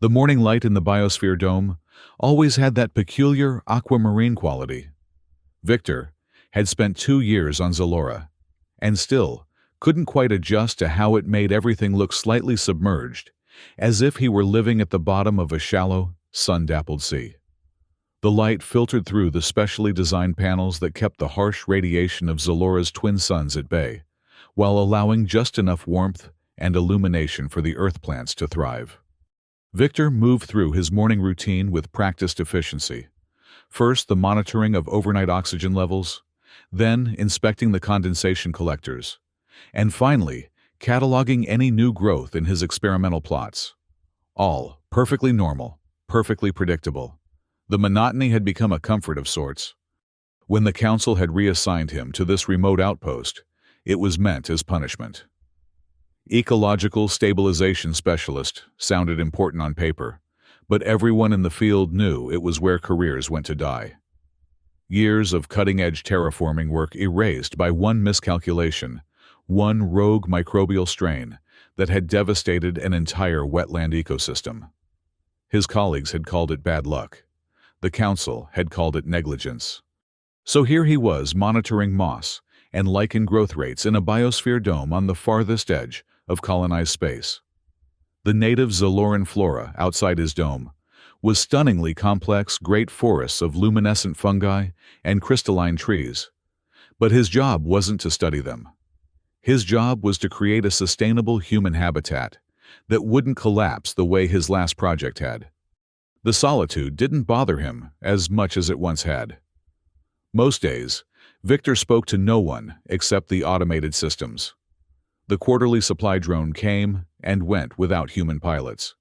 The morning light in the biosphere dome always had that peculiar aquamarine quality. Victor had spent 2 years on Zalora, and still couldn't quite adjust to how it made everything look slightly submerged, as if he were living at the bottom of a shallow, sun-dappled sea. The light filtered through the specially designed panels that kept the harsh radiation of Zalora's twin suns at bay, while allowing just enough warmth and illumination for the Earth plants to thrive. Victor moved through his morning routine with practiced efficiency. First, the monitoring of overnight oxygen levels, then inspecting the condensation collectors, and finally, cataloging any new growth in his experimental plots. All perfectly normal, perfectly predictable. The monotony had become a comfort of sorts. When the council had reassigned him to this remote outpost, it was meant as punishment. Ecological stabilization specialist sounded important on paper, but everyone in the field knew it was where careers went to die. Years of cutting-edge terraforming work erased by one miscalculation, one rogue microbial strain that had devastated an entire wetland ecosystem. His colleagues had called it bad luck. The council had called it negligence. So here he was monitoring moss and lichen growth rates in a biosphere dome on the farthest edge of colonized space. The native Zaloran flora outside his dome was stunningly complex great forests of luminescent fungi and crystalline trees. But his job wasn't to study them. His job was to create a sustainable human habitat that wouldn't collapse the way his last project had. The solitude didn't bother him as much as it once had. Most days, Victor spoke to no one except the automated systems. The quarterly supply drone came and went without human pilots.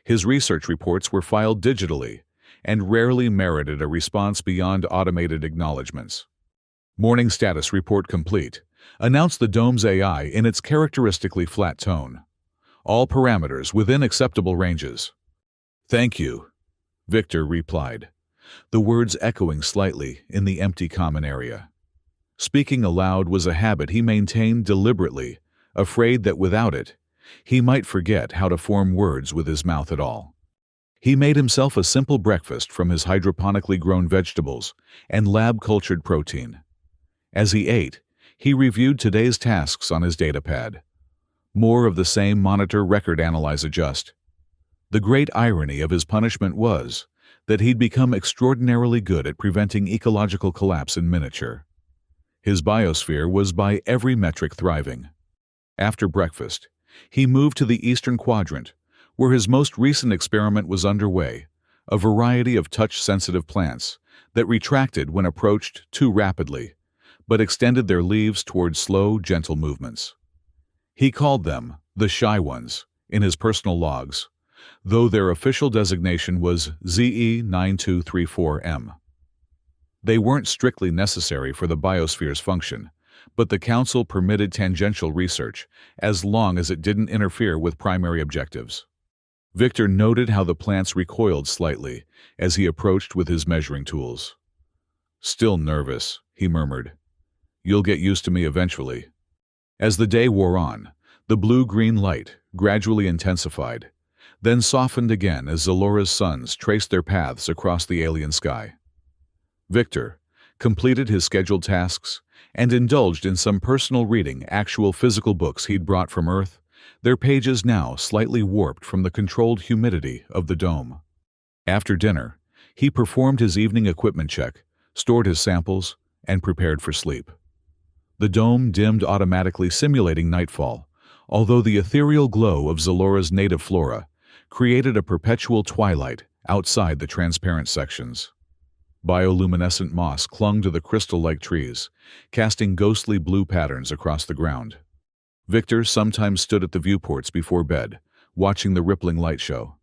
His research reports were filed digitally and rarely merited a response beyond automated acknowledgments. Morning status report complete, announced the dome's AI in its characteristically flat tone. All parameters within acceptable ranges. "Thank you," Victor replied, the words echoing slightly in the empty common area. Speaking aloud was a habit he maintained deliberately, afraid that without it, he might forget how to form words with his mouth at all. He made himself a simple breakfast from his hydroponically grown vegetables and lab-cultured protein. As he ate, he reviewed today's tasks on his datapad. More of the same monitor, record, analyze, adjust. The great irony of his punishment was that he'd become extraordinarily good at preventing ecological collapse in miniature. His biosphere was by every metric thriving. After breakfast, he moved to the eastern quadrant, where his most recent experiment was underway, a variety of touch-sensitive plants that retracted when approached too rapidly, but extended their leaves toward slow, gentle movements. He called them the shy ones in his personal logs, though their official designation was ZE9234M. They weren't strictly necessary for the biosphere's function, but the council permitted tangential research as long as it didn't interfere with primary objectives. Victor noted how the plants recoiled slightly as he approached with his measuring tools. "Still nervous," he murmured. "You'll get used to me eventually." As the day wore on, the blue-green light gradually intensified, then softened again as Zalora's suns traced their paths across the alien sky. Victor completed his scheduled tasks and indulged in some personal reading, actual physical books he'd brought from Earth, their pages now slightly warped from the controlled humidity of the dome. After dinner, he performed his evening equipment check, stored his samples, and prepared for sleep. The dome dimmed automatically, simulating nightfall, although the ethereal glow of Zalora's native flora created a perpetual twilight outside the transparent sections. Bioluminescent moss clung to the crystal-like trees, casting ghostly blue patterns across the ground. Victor sometimes stood at the viewports before bed, watching the rippling light show.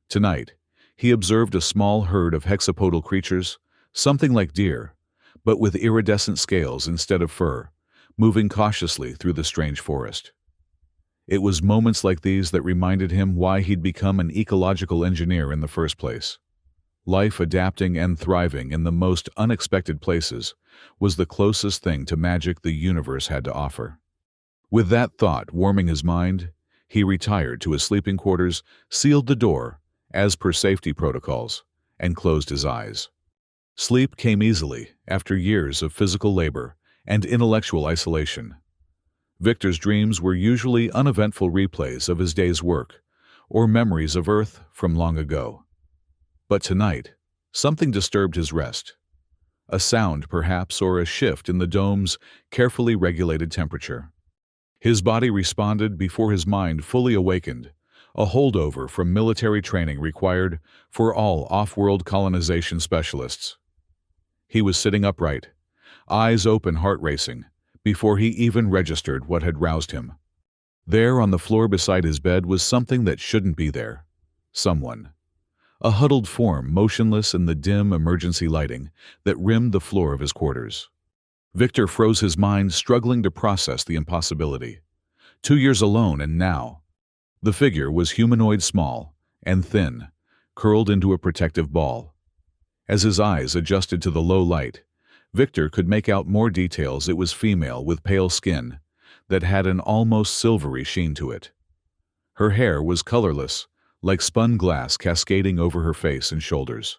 Tonight, he observed a small herd of hexapodal creatures, something like deer, but with iridescent scales instead of fur, moving cautiously through the strange forest. It was moments like these that reminded him why he'd become an ecological engineer in the first place. Life adapting and thriving in the most unexpected places was the closest thing to magic the universe had to offer. With that thought warming his mind, He retired to his sleeping quarters, sealed the door, as per safety protocols, and closed his eyes. Sleep came easily after years of physical labor and intellectual isolation. Victor's dreams were usually uneventful replays of his day's work, or memories of Earth from long ago. But tonight, something disturbed his rest. A sound, perhaps, or a shift in the dome's carefully regulated temperature. His body responded before his mind fully awakened, a holdover from military training required for all off-world colonization specialists. He was sitting upright, eyes open, heart racing, before he even registered what had roused him. There on the floor beside his bed was something that shouldn't be there. Someone. A huddled form motionless in the dim emergency lighting that rimmed the floor of his quarters. Victor froze his mind, struggling to process the impossibility. 2 years alone, and now. The figure was humanoid, small and thin, curled into a protective ball. As his eyes adjusted to the low light, Victor could make out more details. It was female with pale skin that had an almost silvery sheen to it. Her hair was colorless, like spun glass cascading over her face and shoulders.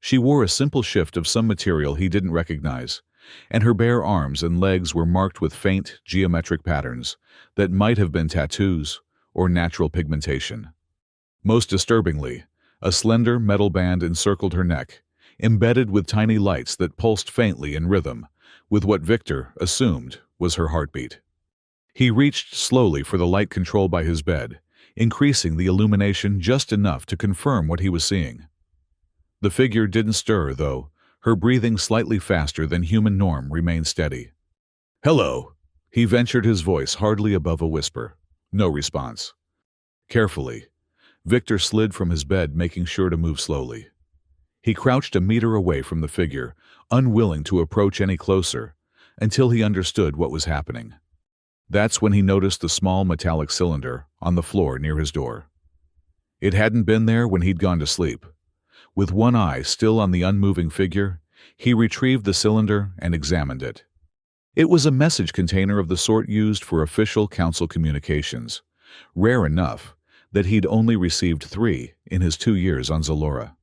She wore a simple shift of some material he didn't recognize, and her bare arms and legs were marked with faint geometric patterns that might have been tattoos or natural pigmentation. Most disturbingly, a slender metal band encircled her neck, embedded with tiny lights that pulsed faintly in rhythm with what Victor assumed was her heartbeat. He reached slowly for the light control by his bed, increasing the illumination just enough to confirm what he was seeing. The figure didn't stir, though. Her breathing, slightly faster than human norm, remained steady. "Hello," he ventured, his voice hardly above a whisper. No response. Carefully, Victor slid from his bed, making sure to move slowly. He crouched a meter away from the figure, unwilling to approach any closer, until he understood what was happening. That's when he noticed the small metallic cylinder on the floor near his door. It hadn't been there when he'd gone to sleep. With one eye still on the unmoving figure, he retrieved the cylinder and examined it. It was a message container of the sort used for official council communications, rare enough that he'd only received 3 in his 2 years on Zalora.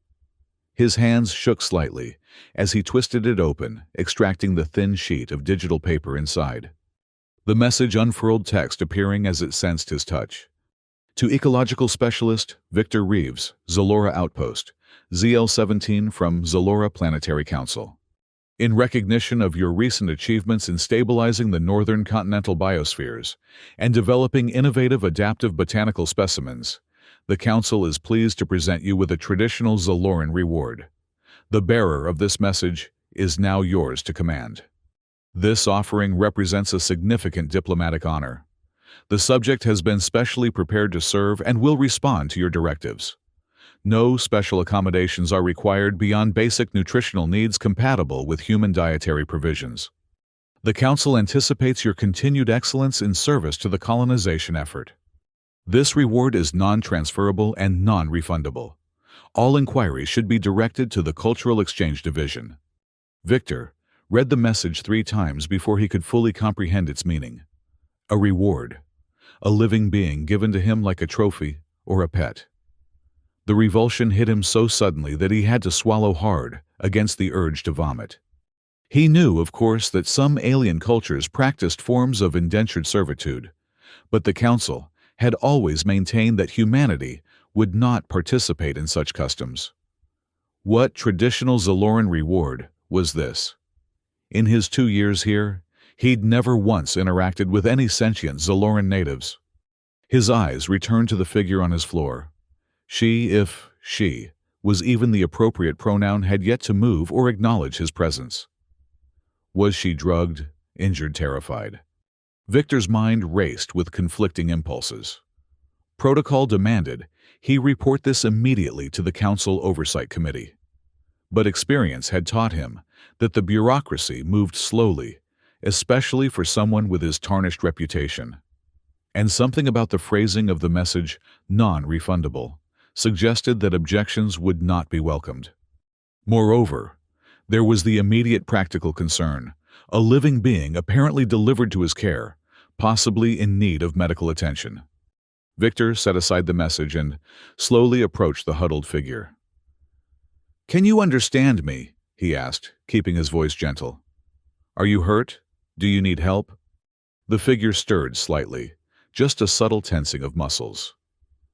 His hands shook slightly as he twisted it open, extracting the thin sheet of digital paper inside. The message unfurled, text appearing as it sensed his touch. To Ecological Specialist Victor Reeves, Zalora Outpost, ZL-17 from Zalora Planetary Council. In recognition of your recent achievements in stabilizing the northern continental biospheres and developing innovative adaptive botanical specimens, the Council is pleased to present you with a traditional Zaloran reward. The bearer of this message is now yours to command. This offering represents a significant diplomatic honor. The subject has been specially prepared to serve and will respond to your directives. No special accommodations are required beyond basic nutritional needs compatible with human dietary provisions. The Council anticipates your continued excellence in service to the colonization effort. This reward is non-transferable and non-refundable. All inquiries should be directed to the Cultural Exchange Division. Victor read the message 3 times before he could fully comprehend its meaning. A reward. A living being given to him like a trophy or a pet. The revulsion hit him so suddenly that he had to swallow hard against the urge to vomit. He knew, of course, that some alien cultures practiced forms of indentured servitude, but the Council had always maintained that humanity would not participate in such customs. What traditional Zaloran reward was this? In his 2 years here, he'd never once interacted with any sentient Zaloran natives. His eyes returned to the figure on his floor. She, if she, was even the appropriate pronoun, had yet to move or acknowledge his presence. Was she drugged, injured, terrified? Victor's mind raced with conflicting impulses. Protocol demanded he report this immediately to the Council Oversight Committee. But experience had taught him that the bureaucracy moved slowly, especially for someone with his tarnished reputation. And something about the phrasing of the message, non-refundable, suggested that objections would not be welcomed. Moreover, there was the immediate practical concern, a living being apparently delivered to his care, possibly in need of medical attention. Victor set aside the message and slowly approached the huddled figure. "Can you understand me?" he asked, keeping his voice gentle. "Are you hurt? Do you need help?" The figure stirred slightly, just a subtle tensing of muscles.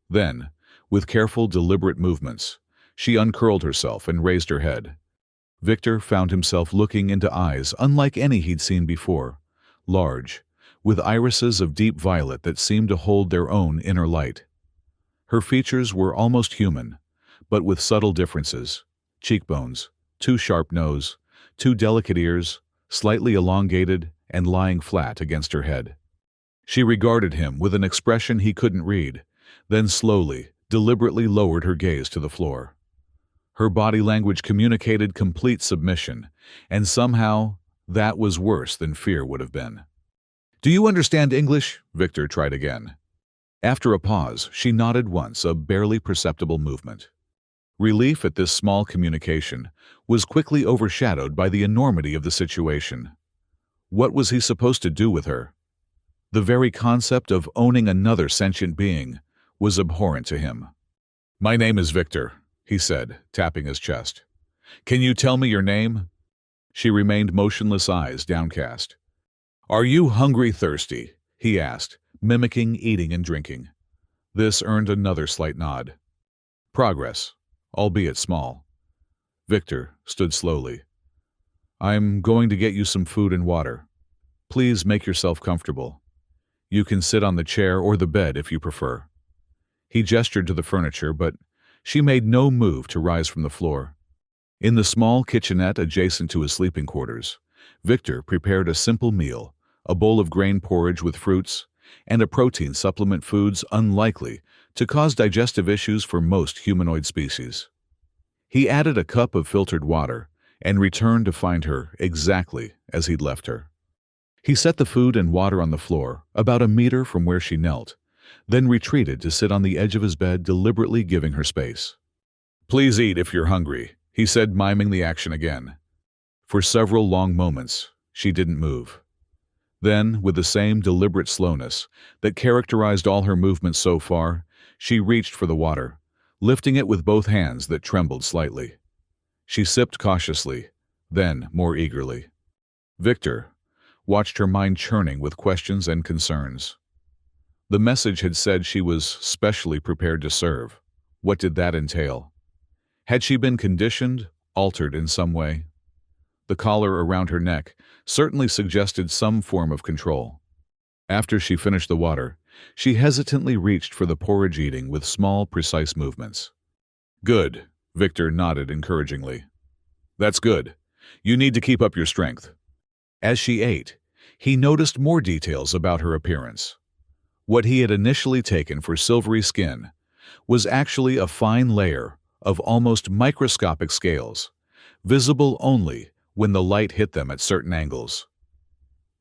Then, with careful, deliberate movements, she uncurled herself and raised her head. Victor found himself looking into eyes unlike any he'd seen before, large, with irises of deep violet that seemed to hold their own inner light. Her features were almost human, but with subtle differences: cheekbones, too sharp nose, too delicate ears, slightly elongated and lying flat against her head. She regarded him with an expression he couldn't read, then slowly, deliberately lowered her gaze to the floor. Her body language communicated complete submission, and somehow that was worse than fear would have been. "Do you understand English?" Victor tried again. After a pause, she nodded once, a barely perceptible movement. Relief at this small communication was quickly overshadowed by the enormity of the situation. What was he supposed to do with her? The very concept of owning another sentient being was abhorrent to him. "My name is Victor," he said, tapping his chest. "Can you tell me your name?" She remained motionless, eyes downcast. "Are you thirsty?" he asked, mimicking eating and drinking. This earned another slight nod. Progress, albeit small. Victor stood slowly. "I'm going to get you some food and water. Please make yourself comfortable. You can sit on the chair or the bed if you prefer." He gestured to the furniture, but she made no move to rise from the floor. In the small kitchenette adjacent to his sleeping quarters, Victor prepared a simple meal, a bowl of grain porridge with fruits, and a protein supplement foods unlikely to cause digestive issues for most humanoid species. He added a cup of filtered water and returned to find her exactly as he'd left her. He set the food and water on the floor, about a meter from where she knelt, then retreated to sit on the edge of his bed, deliberately giving her space. "Please eat if you're hungry," he said, miming the action again. For several long moments, she didn't move. Then, with the same deliberate slowness that characterized all her movements so far, she reached for the water, lifting it with both hands that trembled slightly. She sipped cautiously, then more eagerly. Victor watched her mind churning with questions and concerns. The message had said she was specially prepared to serve. What did that entail? Had she been conditioned, altered in some way? The collar around her neck certainly suggested some form of control. After she finished the water, she hesitantly reached for the porridge, eating with small, precise movements. "Good," Victor nodded encouragingly. "That's good. You need to keep up your strength." As she ate, he noticed more details about her appearance. What he had initially taken for silvery skin was actually a fine layer of almost microscopic scales, visible only when the light hit them at certain angles.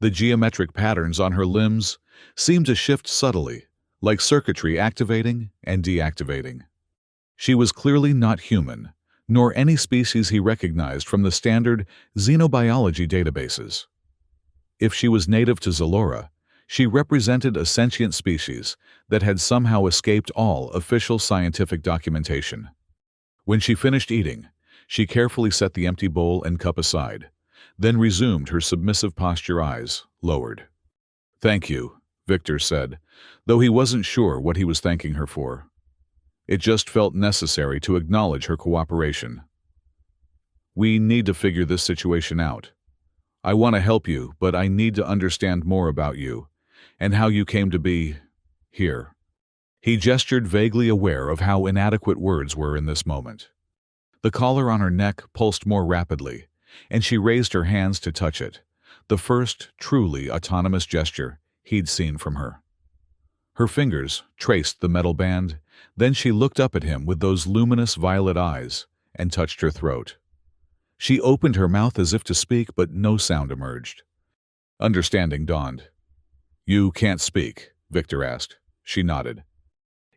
The geometric patterns on her limbs seemed to shift subtly, like circuitry activating and deactivating. She was clearly not human, nor any species he recognized from the standard xenobiology databases. If she was native to Zalora, she represented a sentient species that had somehow escaped all official scientific documentation. When she finished eating, she carefully set the empty bowl and cup aside, then resumed her submissive posture, eyes lowered. "Thank you," Victor said, though he wasn't sure what he was thanking her for. It just felt necessary to acknowledge her cooperation. "We need to figure this situation out. I want to help you, but I need to understand more about you and how you came to be here." He gestured, vaguely aware of how inadequate words were in this moment. The collar on her neck pulsed more rapidly, and she raised her hands to touch it, the first truly autonomous gesture he'd seen from her. Her fingers traced the metal band, then she looked up at him with those luminous violet eyes and touched her throat. She opened her mouth as if to speak, but no sound emerged. Understanding dawned. "You can't speak?" Victor asked. She nodded.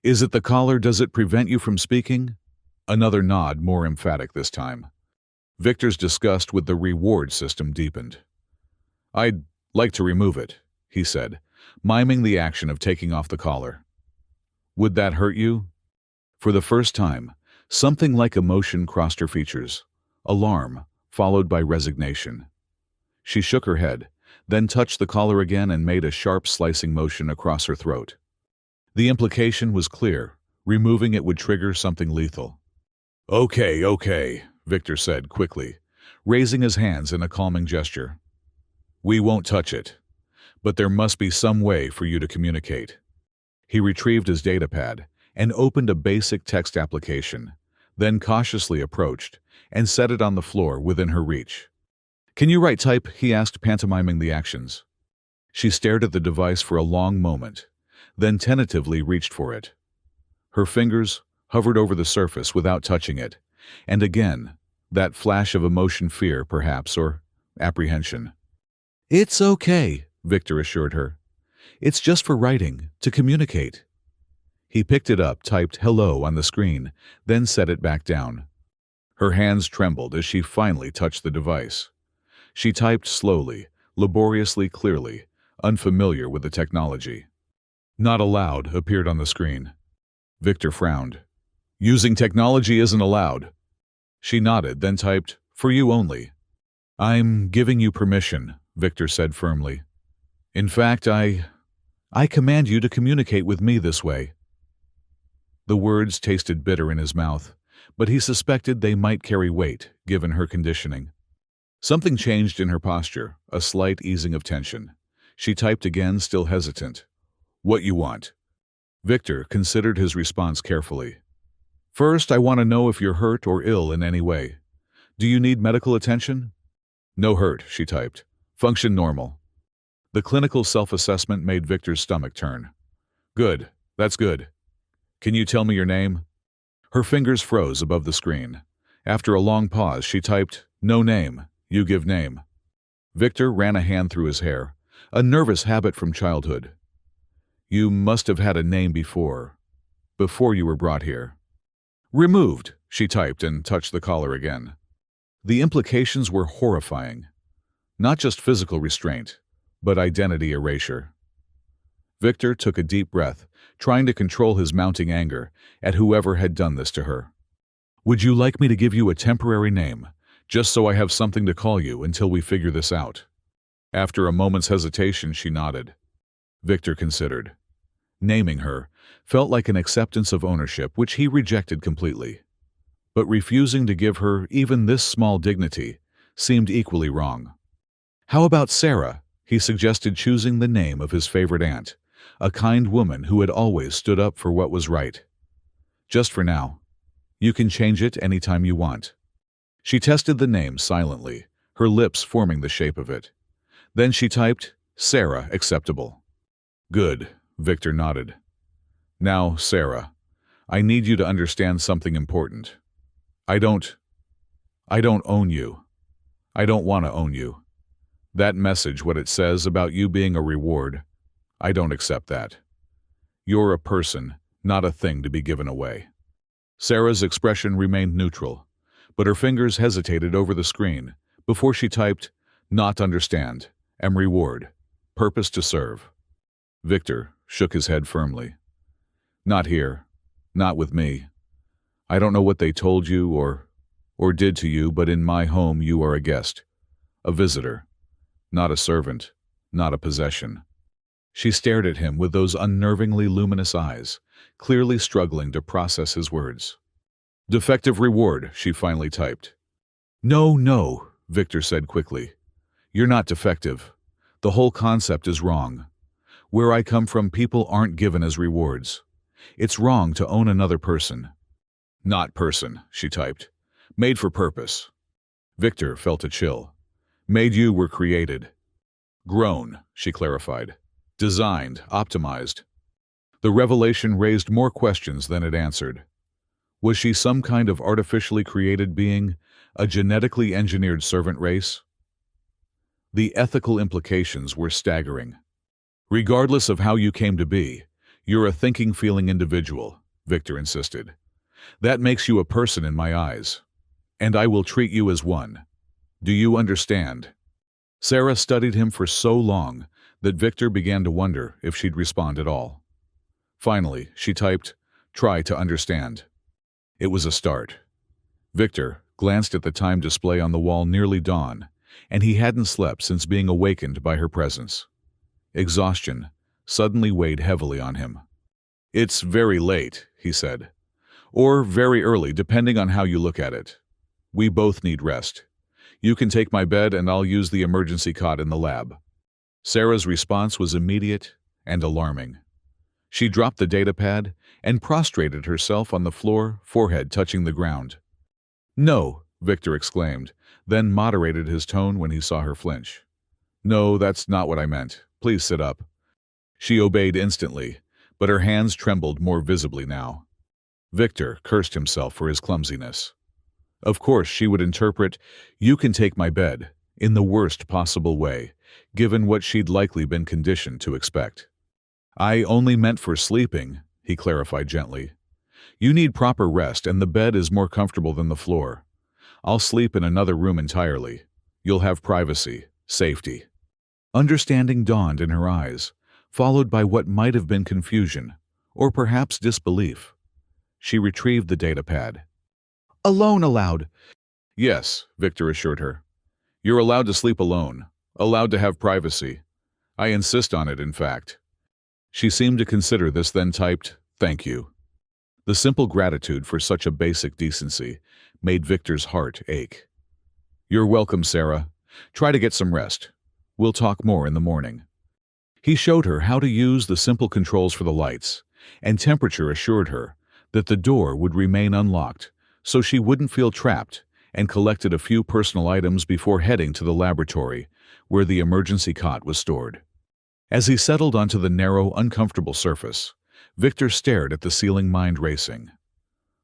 "Is it the collar? Does it prevent you from speaking?" Another nod, more emphatic this time. Victor's disgust with the reward system deepened. "I'd like to remove it," he said, miming the action of taking off the collar. Would that hurt you? For the first time, something like emotion crossed her features. Alarm, followed by resignation. She shook her head, then touched the collar again and made a sharp slicing motion across her throat. The implication was clear. Removing it would trigger something lethal. Okay, Victor said quickly, raising his hands in a calming gesture. We won't touch it, but there must be some way for you to communicate. He retrieved his datapad and opened a basic text application, then cautiously approached and set it on the floor within her reach. Can you write type? He asked, pantomiming the actions. She stared at the device for a long moment, then tentatively reached for it. Her fingers hovered over the surface without touching it, and again, that flash of emotion, fear perhaps, or apprehension. It's okay, Victor assured her. It's just for writing, to communicate. He picked it up, typed hello on the screen, then set it back down. Her hands trembled as she finally touched the device. She typed slowly, laboriously, clearly, unfamiliar with the technology. Not allowed appeared on the screen. Victor frowned. Using technology isn't allowed. She nodded, then typed, for you only. I'm giving you permission, Victor said firmly. In fact, I command you to communicate with me this way. The words tasted bitter in his mouth, but he suspected they might carry weight, given her conditioning. Something changed in her posture, a slight easing of tension. She typed again, still hesitant. What you want? Victor considered his response carefully. First, I want to know if you're hurt or ill in any way. Do you need medical attention? No hurt, she typed. Function normal. The clinical self-assessment made Victor's stomach turn. Good, that's good. Can you tell me your name? Her fingers froze above the screen. After a long pause, she typed, no name. You give name. Victor ran a hand through his hair, a nervous habit from childhood. You must have had a name before you were brought here. Removed, she typed and touched the collar again. The implications were horrifying. Not just physical restraint, but identity erasure. Victor took a deep breath, trying to control his mounting anger at whoever had done this to her. Would you like me to give you a temporary name, just so I have something to call you until we figure this out? After a moment's hesitation, she nodded. Victor considered. Naming her felt like an acceptance of ownership which he rejected completely. But refusing to give her even this small dignity seemed equally wrong. How about Sarah? He suggested, choosing the name of his favorite aunt, a kind woman who had always stood up for what was right. Just for now. You can change it anytime you want. She tested the name silently, her lips forming the shape of it. Then she typed, Sarah, acceptable. Good, Victor nodded. Now, Sarah, I need you to understand something important. I don't own you. I don't want to own you. That message, what it says about you being a reward, I don't accept that. You're a person, not a thing to be given away. Sarah's expression remained neutral, but her fingers hesitated over the screen before she typed, not understand, am reward, purpose to serve. Victor shook his head firmly. Not here. Not with me. I don't know what they told you or did to you, but in my home you are a guest, a visitor, not a servant, not a possession. She stared at him with those unnervingly luminous eyes, clearly struggling to process his words. Defective reward, she finally typed. No, Victor said quickly. You're not defective. The whole concept is wrong. Where I come from, people aren't given as rewards. It's wrong to own another person. Not person, she typed. Made for purpose. Victor felt a chill. Made you were created. Grown, she clarified. Designed, optimized. The revelation raised more questions than it answered. Was she some kind of artificially created being, a genetically engineered servant race? The ethical implications were staggering. Regardless of how you came to be, you're a thinking, feeling individual, Victor insisted. That makes you a person in my eyes. And I will treat you as one. Do you understand? Sarah studied him for so long that Victor began to wonder if she'd respond at all. Finally, she typed, "Try to understand." It was a start. Victor glanced at the time display on the wall. Nearly dawn, and he hadn't slept since being awakened by her presence. Exhaustion suddenly weighed heavily on him. "It's very late," he said. "Or very early, depending on how you look at it. We both need rest. You can take my bed and I'll use the emergency cot in the lab." Sarah's response was immediate and alarming. She dropped the datapad and prostrated herself on the floor, forehead touching the ground. "No," Victor exclaimed, then moderated his tone when he saw her flinch. "No, that's not what I meant. Please sit up." She obeyed instantly, but her hands trembled more visibly now. Victor cursed himself for his clumsiness. Of course, she would interpret, "You can take my bed," in the worst possible way, given what she'd likely been conditioned to expect. "I only meant for sleeping," he clarified gently. "You need proper rest, and the bed is more comfortable than the floor. I'll sleep in another room entirely. You'll have privacy, safety." Understanding dawned in her eyes, followed by what might have been confusion, or perhaps disbelief. She retrieved the datapad. "Alone allowed." "Yes," Victor assured her. "You're allowed to sleep alone, allowed to have privacy. I insist on it, in fact." She seemed to consider this, then typed, "Thank you." The simple gratitude for such a basic decency made Victor's heart ache. "You're welcome, Sarah. Try to get some rest. We'll talk more in the morning." He showed her how to use the simple controls for the lights, and temperature assured her that the door would remain unlocked so she wouldn't feel trapped, and collected a few personal items before heading to the laboratory where the emergency cot was stored. As he settled onto the narrow, uncomfortable surface, Victor stared at the ceiling, mind racing.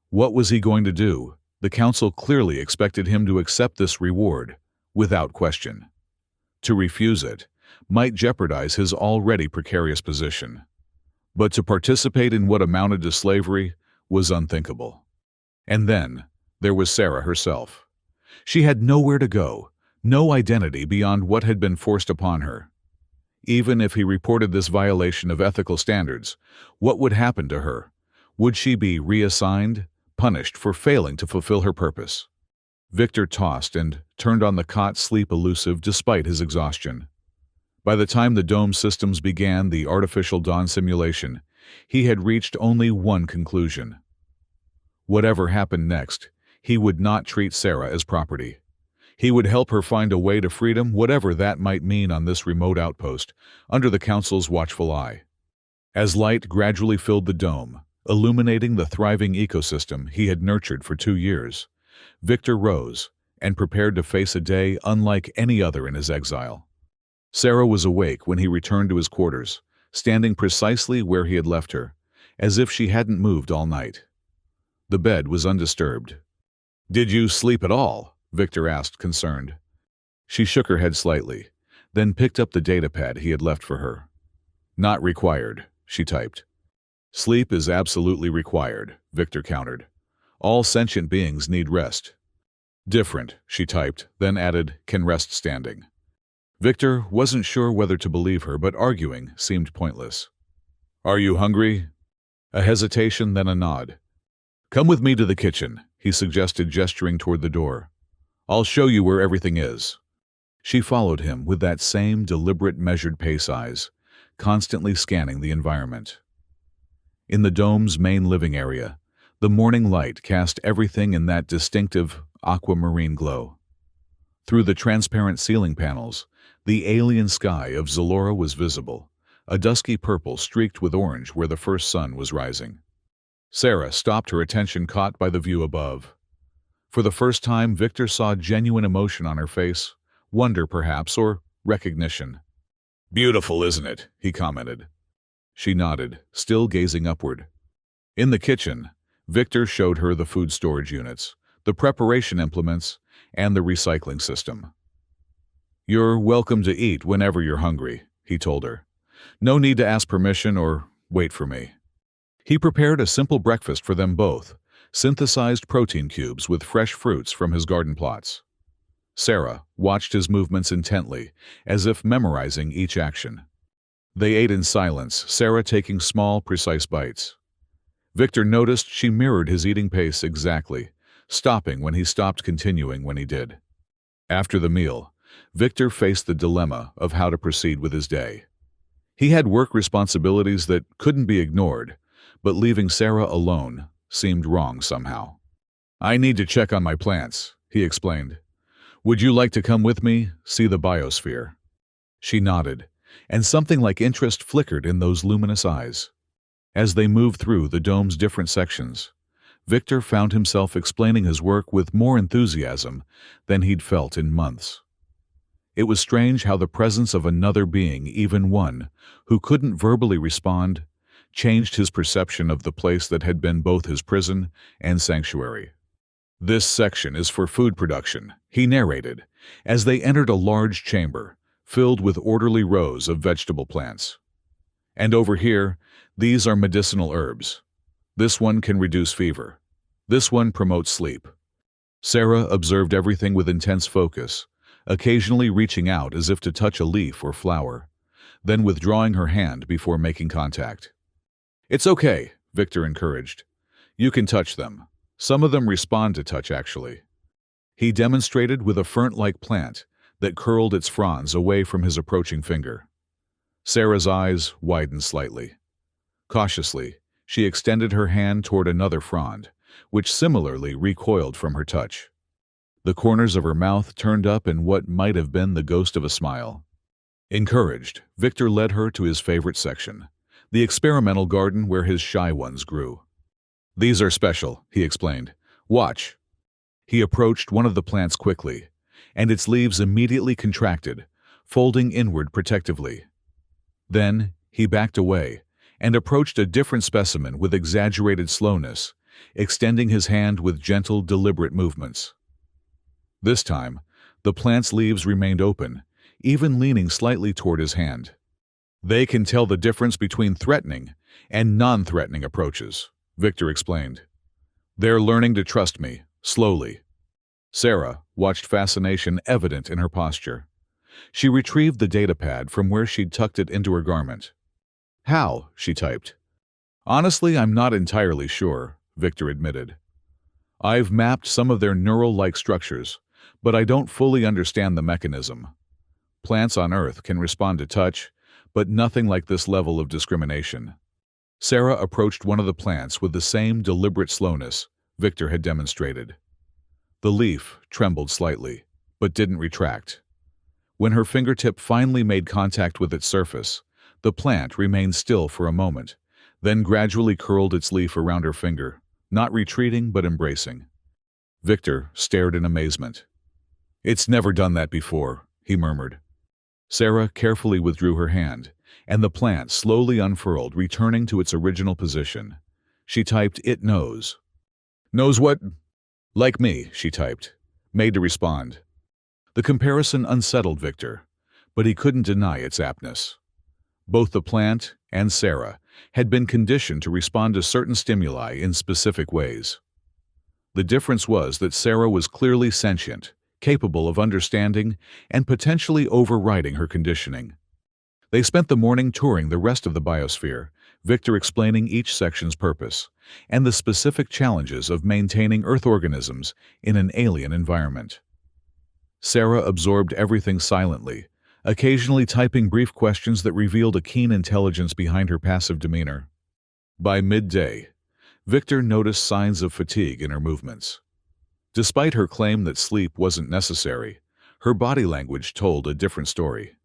What was he going to do? The council clearly expected him to accept this reward, without question. To refuse it might jeopardize his already precarious position. But to participate in what amounted to slavery was unthinkable. And then there was Sarah herself. She had nowhere to go, no identity beyond what had been forced upon her. Even if he reported this violation of ethical standards, what would happen to her? Would she be reassigned, punished for failing to fulfill her purpose? Victor tossed and turned on the cot, sleep elusive despite his exhaustion. By the time the dome systems began the artificial dawn simulation, he had reached only one conclusion. Whatever happened next, he would not treat Sarah as property. He would help her find a way to freedom, whatever that might mean on this remote outpost, under the council's watchful eye. As light gradually filled the dome, illuminating the thriving ecosystem he had nurtured for 2 years, Victor rose and prepared to face a day unlike any other in his exile. Sarah was awake when he returned to his quarters, standing precisely where he had left her, as if she hadn't moved all night. The bed was undisturbed. "Did you sleep at all?" Victor asked, concerned. She shook her head slightly, then picked up the datapad he had left for her. "Not required," she typed. "Sleep is absolutely required," Victor countered. "All sentient beings need rest." "Different," she typed, then added, "can rest standing." Victor wasn't sure whether to believe her, but arguing seemed pointless. "Are you hungry?" A hesitation, then a nod. "Come with me to the kitchen," he suggested, gesturing toward the door. "I'll show you where everything is." She followed him with that same deliberate, measured pace eyes, constantly scanning the environment. In the dome's main living area, the morning light cast everything in that distinctive aquamarine glow. Through the transparent ceiling panels, the alien sky of Zalora was visible, a dusky purple streaked with orange where the first sun was rising. Sarah stopped, her attention caught by the view above. For the first time, Victor saw genuine emotion on her face, wonder perhaps, or recognition. "Beautiful, isn't it?" he commented. She nodded, still gazing upward. In the kitchen, Victor showed her the food storage units, the preparation implements, and the recycling system. "You're welcome to eat whenever you're hungry," he told her. "No need to ask permission or wait for me." He prepared a simple breakfast for them both, synthesized protein cubes with fresh fruits from his garden plots. Sarah watched his movements intently, as if memorizing each action. They ate in silence, Sarah taking small, precise bites. Victor noticed she mirrored his eating pace exactly, stopping when he stopped, continuing when he did. After the meal, Victor faced the dilemma of how to proceed with his day. He had work responsibilities that couldn't be ignored, but leaving Sarah alone seemed wrong somehow. "I need to check on my plants," he explained. "Would you like to come with me, see the biosphere?" She nodded, and something like interest flickered in those luminous eyes. As they moved through the dome's different sections, Victor found himself explaining his work with more enthusiasm than he'd felt in months. It was strange how the presence of another being, even one who couldn't verbally respond, changed his perception of the place that had been both his prison and sanctuary. "This section is for food production," he narrated, as they entered a large chamber filled with orderly rows of vegetable plants. "And over here, these are medicinal herbs. This one can reduce fever. This one promotes sleep." Sarah observed everything with intense focus, occasionally reaching out as if to touch a leaf or flower, then withdrawing her hand before making contact. "It's okay," Victor encouraged. "You can touch them. Some of them respond to touch, actually." He demonstrated with a fern-like plant that curled its fronds away from his approaching finger. Sarah's eyes widened slightly. Cautiously, she extended her hand toward another frond, which similarly recoiled from her touch. The corners of her mouth turned up in what might have been the ghost of a smile. Encouraged, Victor led her to his favorite section, the experimental garden where his shy ones grew. "These are special," he explained. "Watch." He approached one of the plants quickly, and its leaves immediately contracted, folding inward protectively. Then he backed away and approached a different specimen with exaggerated slowness, extending his hand with gentle, deliberate movements. This time, the plant's leaves remained open, even leaning slightly toward his hand. "They can tell the difference between threatening and non-threatening approaches," Victor explained. "They're learning to trust me, slowly." Sarah watched fascination evident in her posture. She retrieved the datapad from where she'd tucked it into her garment. "How?" she typed. "Honestly, I'm not entirely sure," Victor admitted. "I've mapped some of their neural-like structures, but I don't fully understand the mechanism. Plants on Earth can respond to touch, but nothing like this level of discrimination." Sarah approached one of the plants with the same deliberate slowness Victor had demonstrated. The leaf trembled slightly, but didn't retract. When her fingertip finally made contact with its surface, the plant remained still for a moment, then gradually curled its leaf around her finger, not retreating but embracing. Victor stared in amazement. "It's never done that before," he murmured. Sarah carefully withdrew her hand, and the plant slowly unfurled, returning to its original position. She typed, "It knows." "Knows what?" "Like me," she typed, made to respond. The comparison unsettled Victor, but he couldn't deny its aptness. Both the plant and Sarah had been conditioned to respond to certain stimuli in specific ways. The difference was that Sarah was clearly sentient, capable of understanding and potentially overriding her conditioning. They spent the morning touring the rest of the biosphere, Victor explaining each section's purpose and the specific challenges of maintaining Earth organisms in an alien environment. Sarah absorbed everything silently, occasionally typing brief questions that revealed a keen intelligence behind her passive demeanor. By midday, Victor noticed signs of fatigue in her movements. Despite her claim that sleep wasn't necessary, her body language told a different story.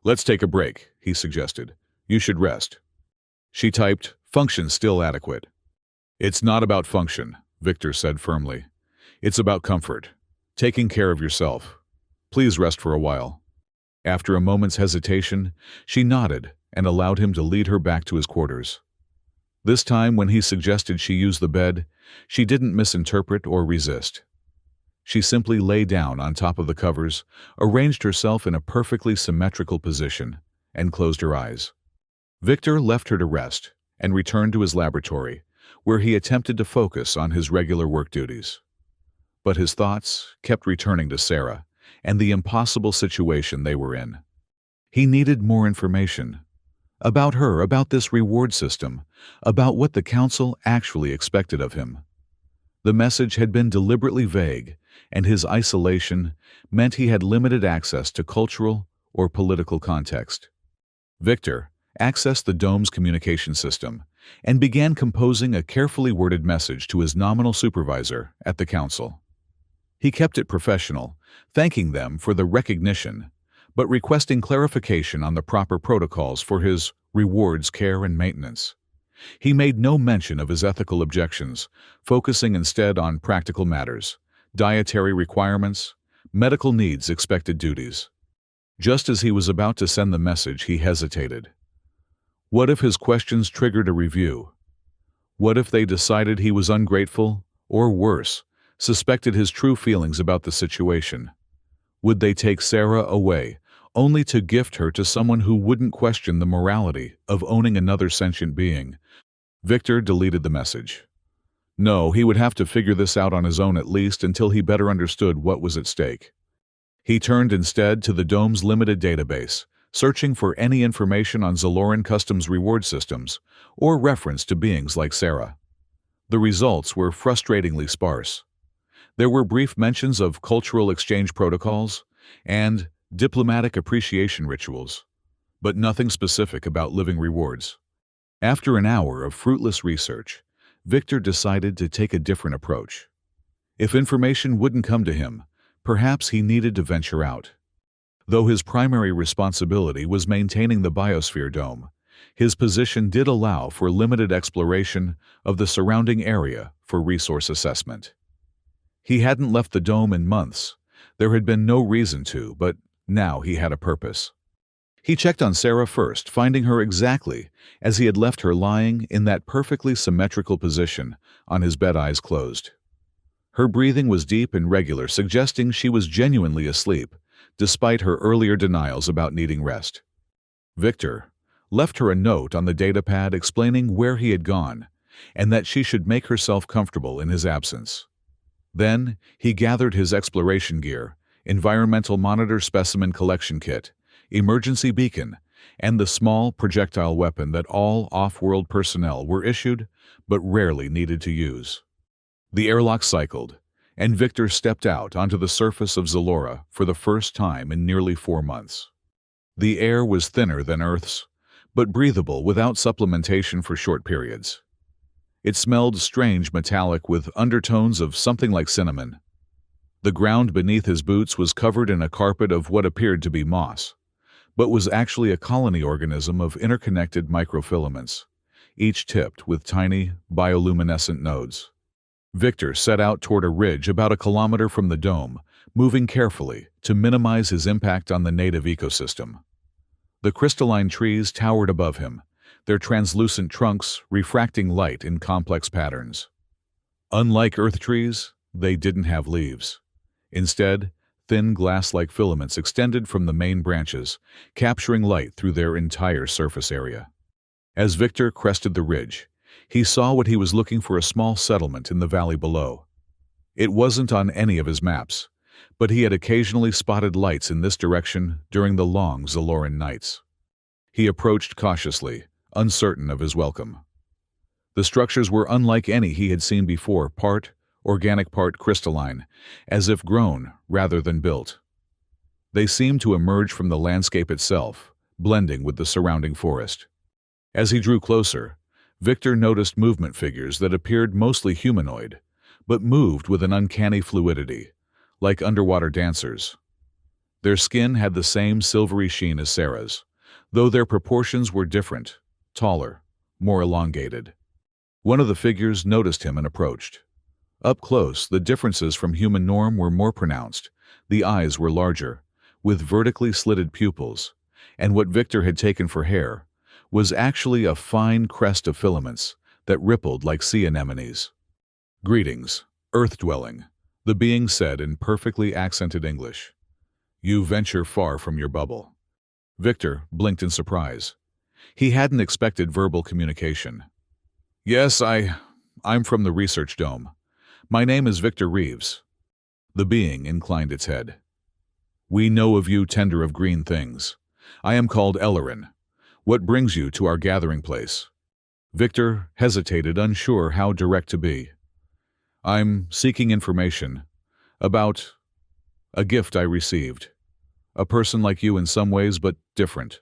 "Let's take a break," he suggested. "You should rest." She typed, "Function still adequate." "It's not about function," Victor said firmly. "It's about comfort. Taking care of yourself. Please rest for a while." After a moment's hesitation, she nodded and allowed him to lead her back to his quarters. This time, when he suggested she use the bed, she didn't misinterpret or resist. She simply lay down on top of the covers, arranged herself in a perfectly symmetrical position, and closed her eyes. Victor left her to rest and returned to his laboratory, where he attempted to focus on his regular work duties. But his thoughts kept returning to Sarah and the impossible situation they were in. He needed more information, About her, about this reward system, about what the council actually expected of him. The message had been deliberately vague, and his isolation meant he had limited access to cultural or political context. Victor accessed the dome's communication system and began composing a carefully worded message to his nominal supervisor at the council. He kept it professional, thanking them for the recognition, but requesting clarification on the proper protocols for his rewards, care, and maintenance. He made no mention of his ethical objections, focusing instead on practical matters, dietary requirements, medical needs, expected duties. Just as he was about to send the message, he hesitated. What if his questions triggered a review? What if they decided he was ungrateful, or worse, suspected his true feelings about the situation? Would they take Sarah away, only to gift her to someone who wouldn't question the morality of owning another sentient being? Victor deleted the message. No, he would have to figure this out on his own at least until he better understood what was at stake. He turned instead to the dome's limited database, searching for any information on Zaloran Customs reward systems or reference to beings like Sarah. The results were frustratingly sparse. There were brief mentions of cultural exchange protocols and diplomatic appreciation rituals, but nothing specific about living rewards. After an hour of fruitless research, Victor decided to take a different approach. If information wouldn't come to him, perhaps he needed to venture out. Though his primary responsibility was maintaining the biosphere dome, his position did allow for limited exploration of the surrounding area for resource assessment. He hadn't left the dome in months. There had been no reason to, but now he had a purpose. He checked on Sarah first, finding her exactly as he had left her, lying in that perfectly symmetrical position on his bed, eyes closed. Her breathing was deep and regular, suggesting she was genuinely asleep, despite her earlier denials about needing rest. Victor left her a note on the datapad explaining where he had gone and that she should make herself comfortable in his absence. Then he gathered his exploration gear, environmental monitor, specimen collection kit, emergency beacon, and the small projectile weapon that all off-world personnel were issued but rarely needed to use. The airlock cycled, and Victor stepped out onto the surface of Zalora for the first time in nearly 4 months. The air was thinner than Earth's, but breathable without supplementation for short periods. It smelled strange, metallic, with undertones of something like cinnamon. The ground beneath his boots was covered in a carpet of what appeared to be moss, but was actually a colony organism of interconnected microfilaments, each tipped with tiny, bioluminescent nodes. Victor set out toward a ridge about 1 kilometer from the dome, moving carefully to minimize his impact on the native ecosystem. The crystalline trees towered above him, their translucent trunks refracting light in complex patterns. Unlike Earth trees, they didn't have leaves. Instead, thin glass-like filaments extended from the main branches, capturing light through their entire surface area. As Victor crested the ridge, he saw what he was looking for: a small settlement in the valley below. It wasn't on any of his maps, but he had occasionally spotted lights in this direction during the long Zaloran nights. He approached cautiously, uncertain of his welcome. The structures were unlike any he had seen before, part organic, part crystalline, as if grown rather than built. They seemed to emerge from the landscape itself, blending with the surrounding forest. As he drew closer, Victor noticed movement figures that appeared mostly humanoid, but moved with an uncanny fluidity, like underwater dancers. Their skin had the same silvery sheen as Sarah's, though their proportions were different, taller, more elongated. One of the figures noticed him and approached. Up close, the differences from human norm were more pronounced. The eyes were larger, with vertically slitted pupils, and what Victor had taken for hair was actually a fine crest of filaments that rippled like sea anemones. "Greetings, Earth-dwelling," the being said in perfectly accented English. "You venture far from your bubble." Victor blinked in surprise. He hadn't expected verbal communication. "Yes, I'm from the research dome. My name is Victor Reeves." The being inclined its head. "We know of you, tender of green things. I am called Ellerin. What brings you to our gathering place? Victor hesitated, unsure how direct to be. I'm seeking information about a gift I received. A person like you in some ways, but different.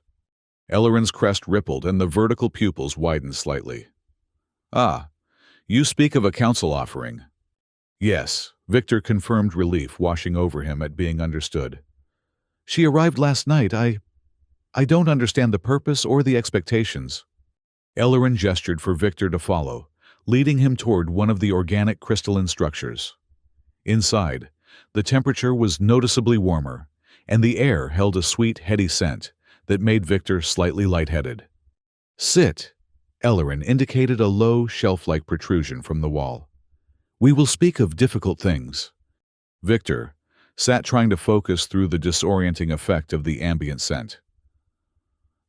Elloren's crest rippled and the vertical pupils widened slightly. Ah, you speak of a council offering. Yes, Victor confirmed, relief washing over him at being understood. She arrived last night. I don't understand the purpose or the expectations. Elloren gestured for Victor to follow, leading him toward one of the organic crystalline structures. Inside, the temperature was noticeably warmer, and the air held a sweet, heady scent that made Victor slightly lightheaded. Sit, Elloren indicated a low, shelf-like protrusion from the wall. We will speak of difficult things. Victor sat, trying to focus through the disorienting effect of the ambient scent.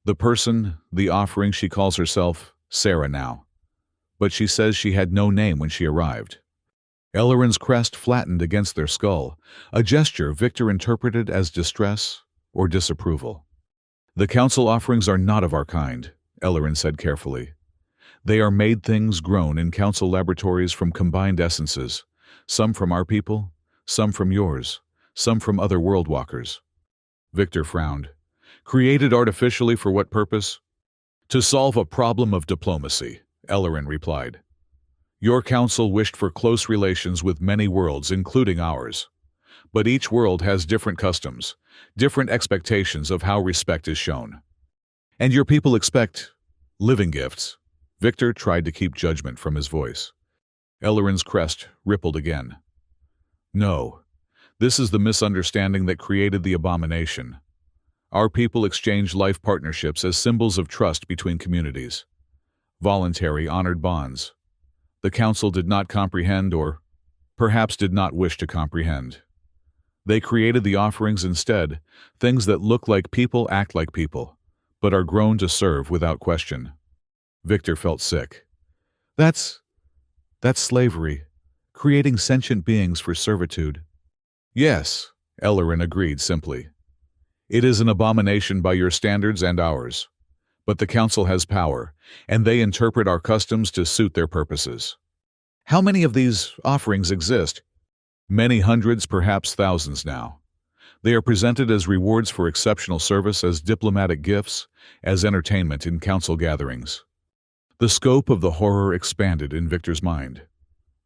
The person, the offering, she calls herself Sarah now, but she says she had no name when she arrived. Elloren's crest flattened against their skull, a gesture Victor interpreted as distress or disapproval. The council offerings are not of our kind, Elloren said carefully. They are made things grown in council laboratories from combined essences, some from our people, some from yours, some from other world walkers. Victor frowned. Created artificially for what purpose? To solve a problem of diplomacy, Elloren replied. Your council wished for close relations with many worlds, including ours. But each world has different customs, different expectations of how respect is shown. And your people expect living gifts. Victor tried to keep judgment from his voice. Elloren's crest rippled again. No, this is the misunderstanding that created the abomination. Our people exchange life partnerships as symbols of trust between communities. Voluntary, honored bonds. The council did not comprehend, or perhaps did not wish to comprehend. They created the offerings instead, things that look like people, act like people, but are grown to serve without question. Victor felt sick. That's slavery, creating sentient beings for servitude. Yes, Elloren agreed simply. It is an abomination by your standards and ours. But the council has power, and they interpret our customs to suit their purposes. How many of these offerings exist? Many hundreds, perhaps thousands now. They are presented as rewards for exceptional service, as diplomatic gifts, as entertainment in council gatherings. The scope of the horror expanded in Victor's mind.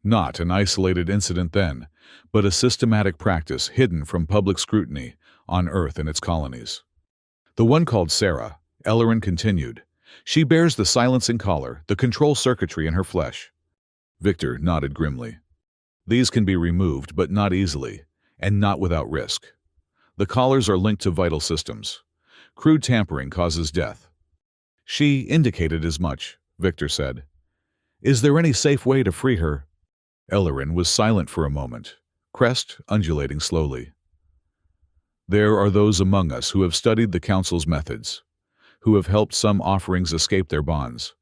Not an isolated incident then, but a systematic practice hidden from public scrutiny on Earth and its colonies. The one called Sarah, Elloren continued. She bears the silencing collar, the control circuitry in her flesh. Victor nodded grimly. These can be removed, but not easily, and not without risk. The collars are linked to vital systems. Crude tampering causes death. She indicated as much, Victor said. Is there any safe way to free her? Elloren was silent for a moment, crest undulating slowly. There are those among us who have studied the council's methods, who have helped some offerings escape their bonds.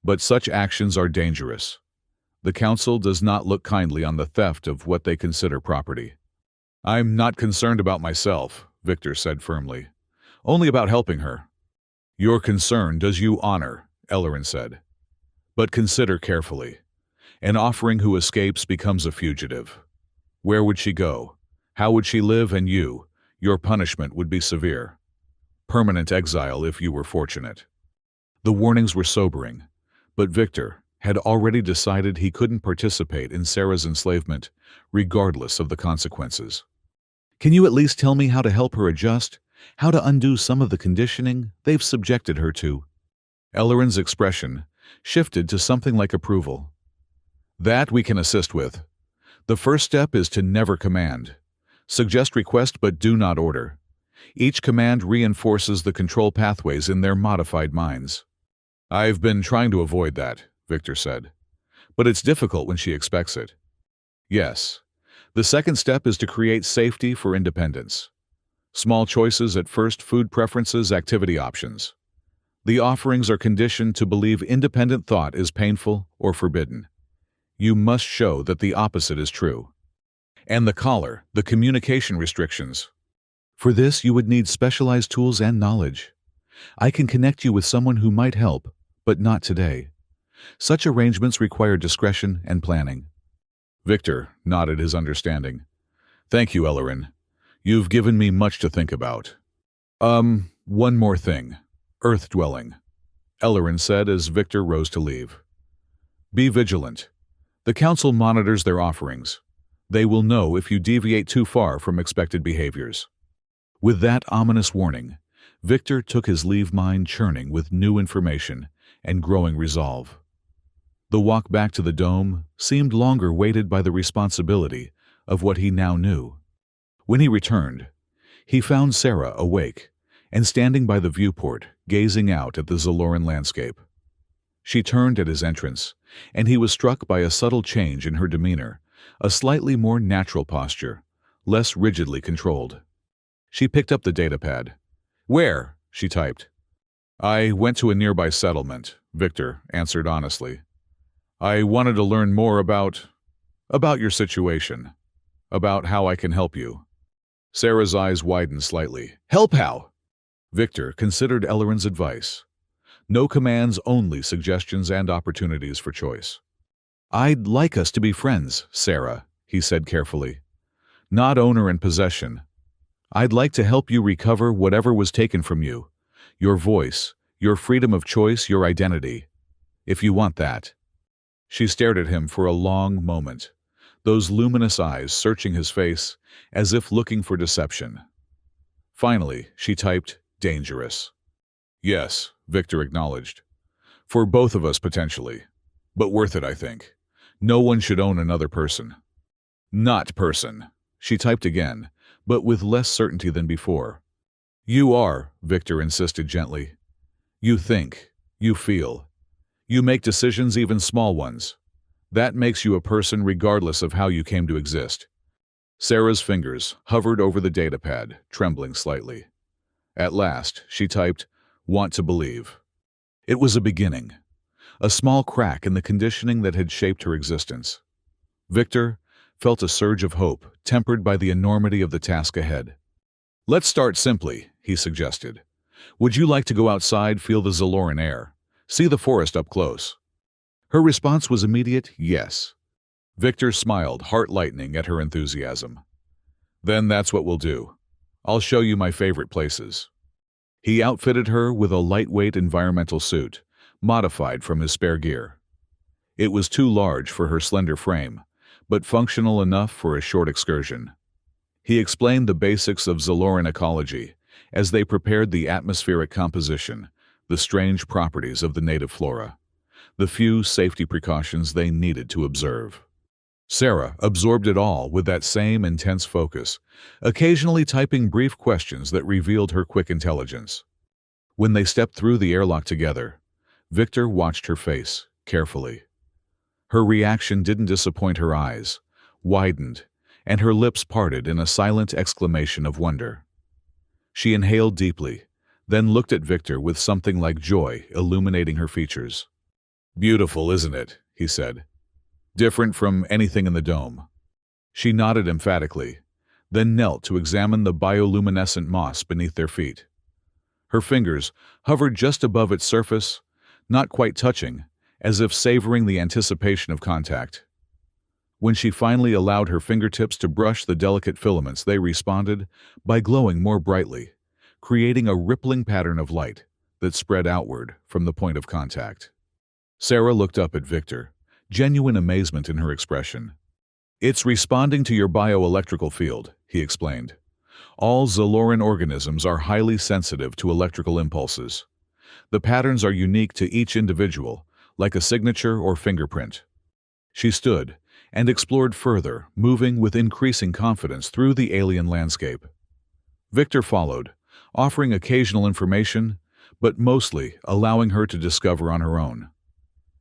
But such actions are dangerous. The council does not look kindly on the theft of what they consider property. I'm not concerned about myself, Victor said firmly. Only about helping her. Your concern does you honor, Elloren said. But consider carefully. An offering who escapes becomes a fugitive. Where would she go? How would she live? And your punishment would be severe. Permanent exile if you were fortunate. The warnings were sobering, but Victor had already decided he couldn't participate in Sarah's enslavement, regardless of the consequences. Can you at least tell me how to help her adjust? How to undo some of the conditioning they've subjected her to? Elloren's expression shifted to something like approval. That we can assist with. The first step is to never command. Suggest, request, but do not order. Each command reinforces the control pathways in their modified minds. I've been trying to avoid that, Victor said. But it's difficult when she expects it. Yes. The second step is to create safety for independence. Small choices at first, food preferences, activity options. The offerings are conditioned to believe independent thought is painful or forbidden. You must show that the opposite is true. And the collar, the communication restrictions. For this, you would need specialized tools and knowledge. I can connect you with someone who might help, but not today. Such arrangements require discretion and planning." Victor nodded his understanding. "Thank you, Ellerin. You've given me much to think about." One more thing. Earth-dwelling," Ellerin said as Victor rose to leave. "Be vigilant. The Council monitors their offerings. They will know if you deviate too far from expected behaviors." With that ominous warning, Victor took his leave, mind churning with new information and growing resolve. The walk back to the dome seemed longer, weighted by the responsibility of what he now knew. When he returned, he found Sarah awake and standing by the viewport, gazing out at the Zaloran landscape. She turned at his entrance, and he was struck by a subtle change in her demeanor, a slightly more natural posture, less rigidly controlled. She picked up the datapad. "Where?" she typed. "I went to a nearby settlement," Victor answered honestly. "I wanted to learn more about your situation, about how I can help you." Sarah's eyes widened slightly. "Help how?" Victor considered Ellerin's advice. No commands, only suggestions and opportunities for choice. "I'd like us to be friends, Sarah," he said carefully. "Not owner and possession. I'd like to help you recover whatever was taken from you. Your voice, your freedom of choice, your identity. If you want that." She stared at him for a long moment, those luminous eyes searching his face as if looking for deception. Finally, she typed, "Dangerous." "Yes," Victor acknowledged. "For both of us potentially. But worth it, I think. No one should own another person." "Not person," she typed again, but with less certainty than before. "You are," Victor insisted gently. "You think. You feel. You make decisions, even small ones. That makes you a person regardless of how you came to exist." Sarah's fingers hovered over the datapad, trembling slightly. At last, she typed, "Want to believe." It was a beginning, a small crack in the conditioning that had shaped her existence. Victor felt a surge of hope, tempered by the enormity of the task ahead. "Let's start simply," he suggested. "Would you like to go outside, feel the Zaloran air, see the forest up close?" Her response was immediate, yes. Victor smiled, heart lightening at her enthusiasm. "Then that's what we'll do. I'll show you my favorite places." He outfitted her with a lightweight environmental suit, modified from his spare gear. It was too large for her slender frame, but functional enough for a short excursion. He explained the basics of Zaloran ecology as they prepared the atmospheric composition, the strange properties of the native flora, the few safety precautions they needed to observe. Sarah absorbed it all with that same intense focus, occasionally typing brief questions that revealed her quick intelligence. When they stepped through the airlock together, Victor watched her face carefully. Her reaction didn't disappoint. Her eyes widened, and her lips parted in a silent exclamation of wonder. She inhaled deeply, then looked at Victor with something like joy illuminating her features. "Beautiful, isn't it?" he said. "Different from anything in the dome." She nodded emphatically, then knelt to examine the bioluminescent moss beneath their feet. Her fingers hovered just above its surface, not quite touching, as if savoring the anticipation of contact. When she finally allowed her fingertips to brush the delicate filaments, they responded by glowing more brightly, creating a rippling pattern of light that spread outward from the point of contact. Sarah looked up at Victor, genuine amazement in her expression. "It's responding to your bioelectrical field," he explained. "All Zaloran organisms are highly sensitive to electrical impulses. The patterns are unique to each individual, like a signature or fingerprint." She stood and explored further, moving with increasing confidence through the alien landscape. Victor followed, offering occasional information, but mostly allowing her to discover on her own.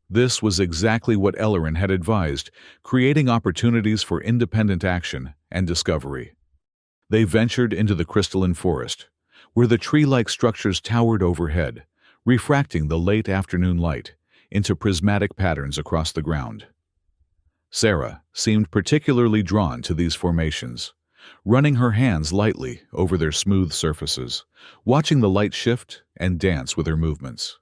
This was exactly what Ellerin had advised, creating opportunities for independent action and discovery. They ventured into the crystalline forest, where the tree-like structures towered overhead, refracting the late afternoon light into prismatic patterns across the ground. Sarah seemed particularly drawn to these formations, running her hands lightly over their smooth surfaces, watching the light shift and dance with her movements.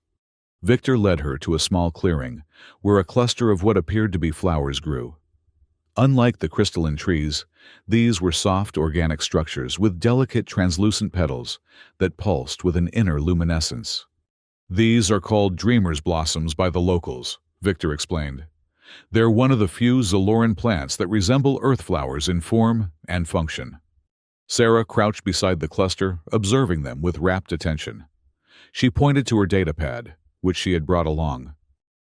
Victor led her to a small clearing, where a cluster of what appeared to be flowers grew. Unlike the crystalline trees, these were soft organic structures with delicate translucent petals that pulsed with an inner luminescence. "These are called dreamer's blossoms by the locals," Victor explained. "They're one of the few Zaloran plants that resemble earth flowers in form and function." Sarah crouched beside the cluster, observing them with rapt attention. She pointed to her datapad, which she had brought along.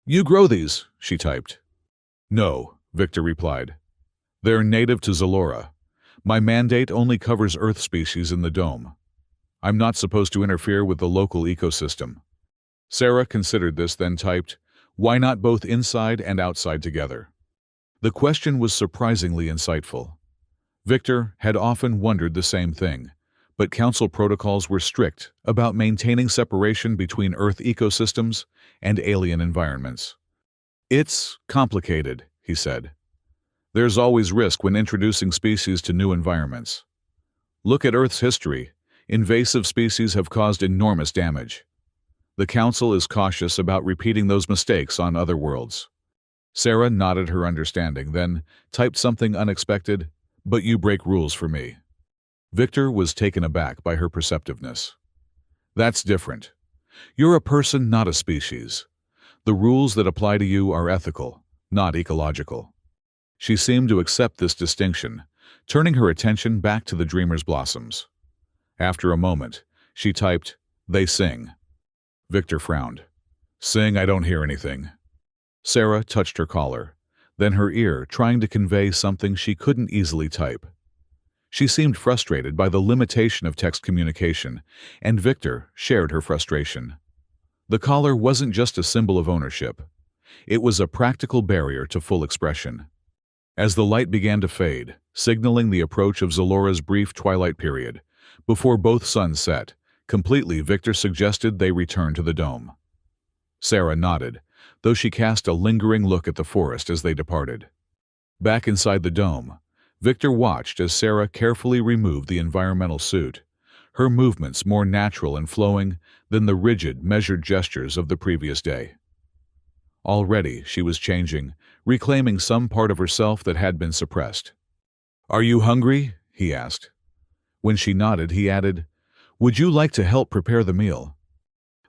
"You grow these," she typed. "No," Victor replied. "They're native to Zalora. My mandate only covers Earth species in the dome. I'm not supposed to interfere with the local ecosystem." Sarah considered this, then typed, "Why not both inside and outside together?" The question was surprisingly insightful. Victor had often wondered the same thing, but council protocols were strict about maintaining separation between Earth ecosystems and alien environments. "It's complicated," he said. "There's always risk when introducing species to new environments. Look at Earth's history. Invasive species have caused enormous damage. The Council is cautious about repeating those mistakes on other worlds." Sarah nodded her understanding, then typed something unexpected, "But you break rules for me." Victor was taken aback by her perceptiveness. "That's different. You're a person, not a species. The rules that apply to you are ethical, not ecological." She seemed to accept this distinction, turning her attention back to the dreamer's blossoms. After a moment, she typed, "They sing." Victor frowned. "Sing, I don't hear anything." Sarah touched her collar, then her ear, trying to convey something she couldn't easily type. She seemed frustrated by the limitation of text communication, and Victor shared her frustration. The collar wasn't just a symbol of ownership. It was a practical barrier to full expression. As the light began to fade, signaling the approach of Zalora's brief twilight period, before both suns set, completely, Victor suggested they return to the dome. Sarah nodded, though she cast a lingering look at the forest as they departed. Back inside the dome, Victor watched as Sarah carefully removed the environmental suit, her movements more natural and flowing than the rigid, measured gestures of the previous day. Already she was changing, reclaiming some part of herself that had been suppressed. "Are you hungry?" he asked. When she nodded, he added, "Would you like to help prepare the meal?"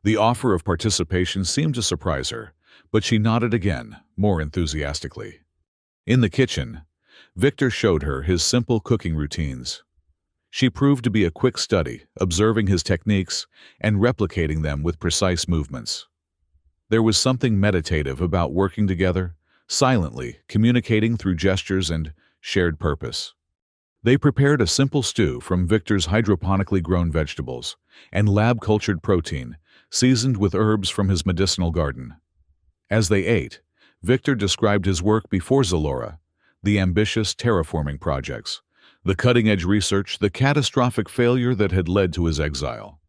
The offer of participation seemed to surprise her, but she nodded again, more enthusiastically. In the kitchen, Victor showed her his simple cooking routines. She proved to be a quick study, observing his techniques and replicating them with precise movements. There was something meditative about working together, silently communicating through gestures and shared purpose. They prepared a simple stew from Victor's hydroponically grown vegetables and lab-cultured protein, seasoned with herbs from his medicinal garden. As they ate, Victor described his work before Zalora, the ambitious terraforming projects, the cutting-edge research, the catastrophic failure that had led to his exile.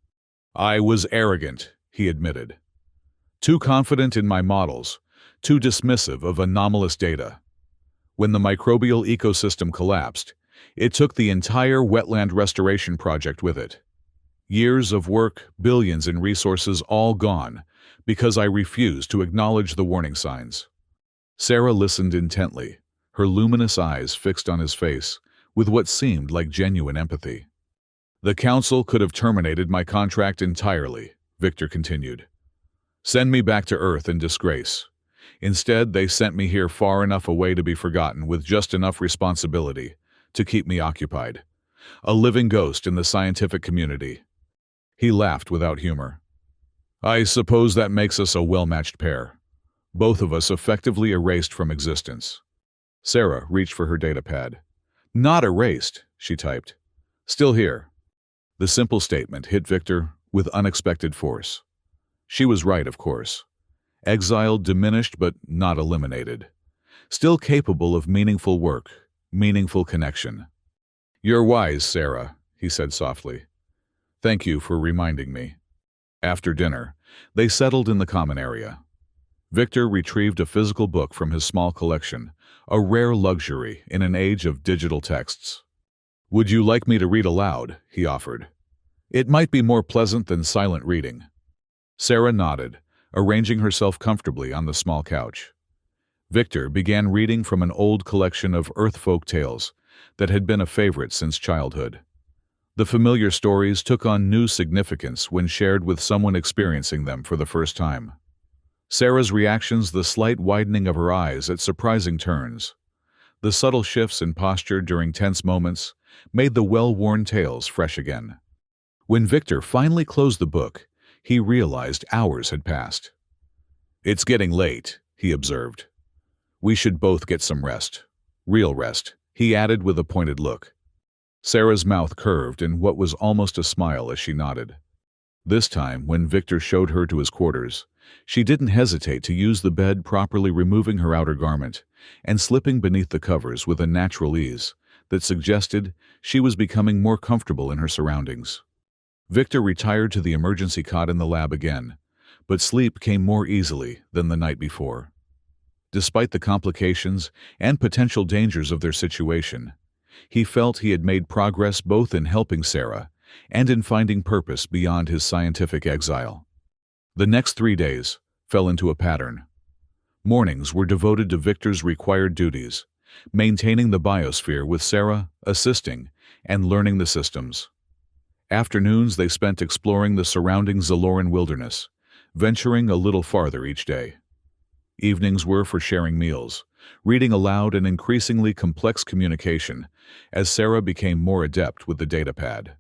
"I was arrogant," he admitted. "Too confident in my models, too dismissive of anomalous data. When the microbial ecosystem collapsed, it took the entire wetland restoration project with it. Years of work, billions in resources, all gone because I refused to acknowledge the warning signs." Sarah listened intently, her luminous eyes fixed on his face with what seemed like genuine empathy. "The Council could have terminated my contract entirely," Victor continued. "Send me back to Earth in disgrace. Instead, they sent me here far enough away to be forgotten with just enough responsibility to keep me occupied. A living ghost in the scientific community." He laughed without humor. "I suppose that makes us a well-matched pair. Both of us effectively erased from existence." Sarah reached for her datapad. "Not erased," she typed. "Still here." The simple statement hit Victor with unexpected force. She was right, of course. Exiled, diminished, but not eliminated. Still capable of meaningful work, meaningful connection. "You're wise, Sarah," he said softly. "Thank you for reminding me." After dinner, they settled in the common area. Victor retrieved a physical book from his small collection, a rare luxury in an age of digital texts. "Would you like me to read aloud?" he offered. "It might be more pleasant than silent reading." Sarah nodded, arranging herself comfortably on the small couch. Victor began reading from an old collection of Earth folk tales that had been a favorite since childhood. The familiar stories took on new significance when shared with someone experiencing them for the first time. Sarah's reactions, the slight widening of her eyes at surprising turns, the subtle shifts in posture during tense moments, made the well-worn tales fresh again. When Victor finally closed the book, he realized hours had passed. "It's getting late," he observed. "We should both get some rest. Real rest," he added with a pointed look. Sarah's mouth curved in what was almost a smile as she nodded. This time, when Victor showed her to his quarters, she didn't hesitate to use the bed, properly removing her outer garment and slipping beneath the covers with a natural ease that suggested she was becoming more comfortable in her surroundings. Victor retired to the emergency cot in the lab again, but sleep came more easily than the night before. Despite the complications and potential dangers of their situation, he felt he had made progress both in helping Sarah and in finding purpose beyond his scientific exile. The next 3 days fell into a pattern. Mornings were devoted to Victor's required duties, maintaining the biosphere with Sarah, assisting, and learning the systems. Afternoons they spent exploring the surrounding Zaloran wilderness, venturing a little farther each day. Evenings were for sharing meals, reading aloud, and increasingly complex communication as Sarah became more adept with the datapad.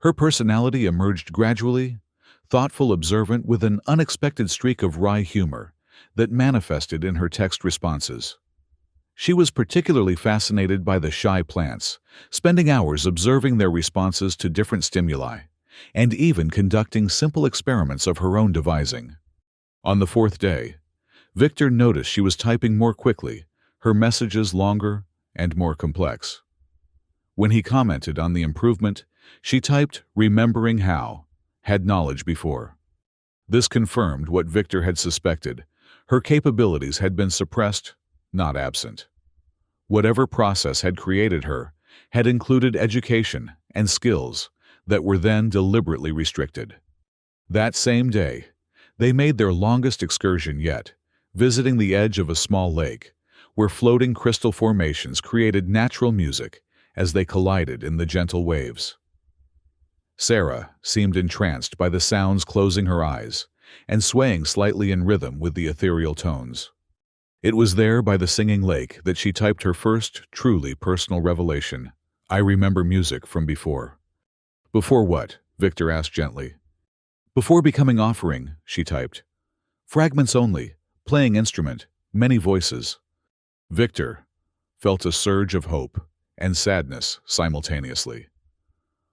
Her personality emerged gradually, thoughtful, observant, with an unexpected streak of wry humor that manifested in her text responses. She was particularly fascinated by the shy plants, spending hours observing their responses to different stimuli, and even conducting simple experiments of her own devising. On the 4th day, Victor noticed she was typing more quickly, her messages longer and more complex. When he commented on the improvement, she typed, "Remembering how, had knowledge before." This confirmed what Victor had suspected. Her capabilities had been suppressed, not absent. Whatever process had created her had included education and skills that were then deliberately restricted. That same day, they made their longest excursion yet, visiting the edge of a small lake, where floating crystal formations created natural music as they collided in the gentle waves. Sarah seemed entranced by the sounds, closing her eyes and swaying slightly in rhythm with the ethereal tones. It was there by the singing lake that she typed her first truly personal revelation. "I remember music from before." "Before what?" Victor asked gently. "Before becoming offering," she typed. "Fragments only, playing instrument, many voices." Victor felt a surge of hope and sadness simultaneously.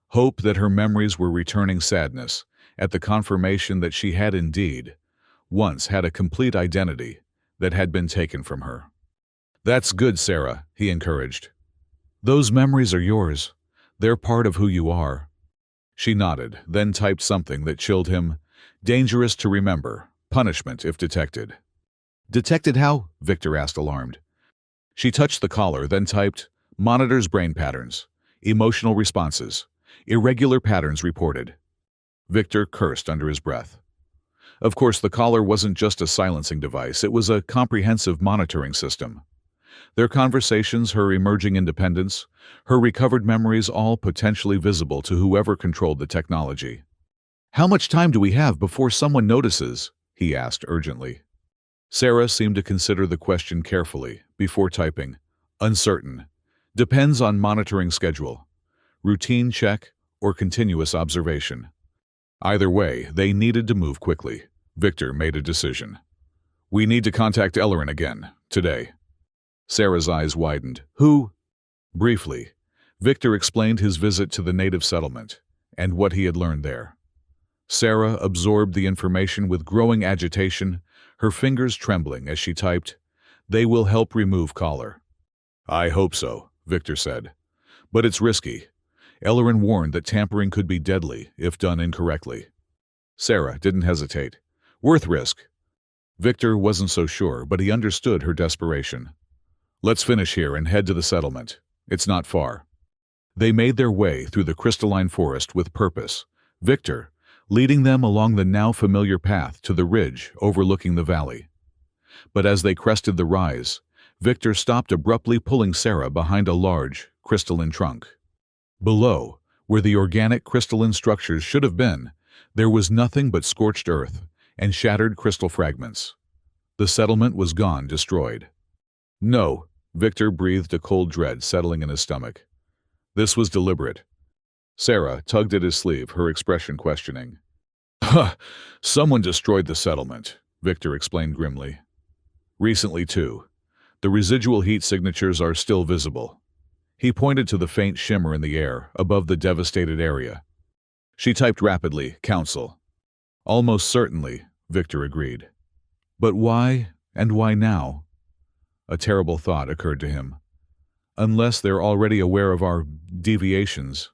Hope that her memories were returning, sadness at the confirmation that she had indeed once had a complete identity that had been taken from her. "That's good, Sarah," he encouraged. "Those memories are yours. They're part of who you are." She nodded, then typed something that chilled him. "Dangerous to remember. Punishment if detected." "Detected how?" Victor asked, alarmed. She touched the collar, then typed, "Monitors brain patterns. Emotional responses. Irregular patterns reported." Victor cursed under his breath. Of course, the collar wasn't just a silencing device, it was a comprehensive monitoring system. Their conversations, her emerging independence, her recovered memories, all potentially visible to whoever controlled the technology. "How much time do we have before someone notices?" he asked urgently. Sarah seemed to consider the question carefully before typing, "Uncertain. Depends on monitoring schedule. Routine check or continuous observation." Either way, they needed to move quickly. Victor made a decision. "We need to contact Ellerin again, today." Sarah's eyes widened. "Who?" Briefly, Victor explained his visit to the native settlement and what he had learned there. Sarah absorbed the information with growing agitation, her fingers trembling as she typed, "They will help remove collar." "I hope so," Victor said. "But it's risky. Ellerin warned that tampering could be deadly if done incorrectly." Sarah didn't hesitate. "Worth risk." Victor wasn't so sure, but he understood her desperation. "Let's finish here and head to the settlement. It's not far." They made their way through the crystalline forest with purpose, Victor leading them along the now familiar path to the ridge overlooking the valley. But as they crested the rise, Victor stopped abruptly, pulling Sarah behind a large, crystalline trunk. Below, where the organic crystalline structures should have been, there was nothing but scorched earth and shattered crystal fragments. The settlement was gone, destroyed. No, Victor breathed, a cold dread settling in his stomach. This was deliberate. Sarah tugged at his sleeve, her expression questioning. "Huh, someone destroyed the settlement," Victor explained grimly. "Recently, too. The residual heat signatures are still visible." He pointed to the faint shimmer in the air above the devastated area. She typed rapidly, "Council." "Almost certainly," Victor agreed. "But why, and why now?" A terrible thought occurred to him. Unless they're already aware of our deviations.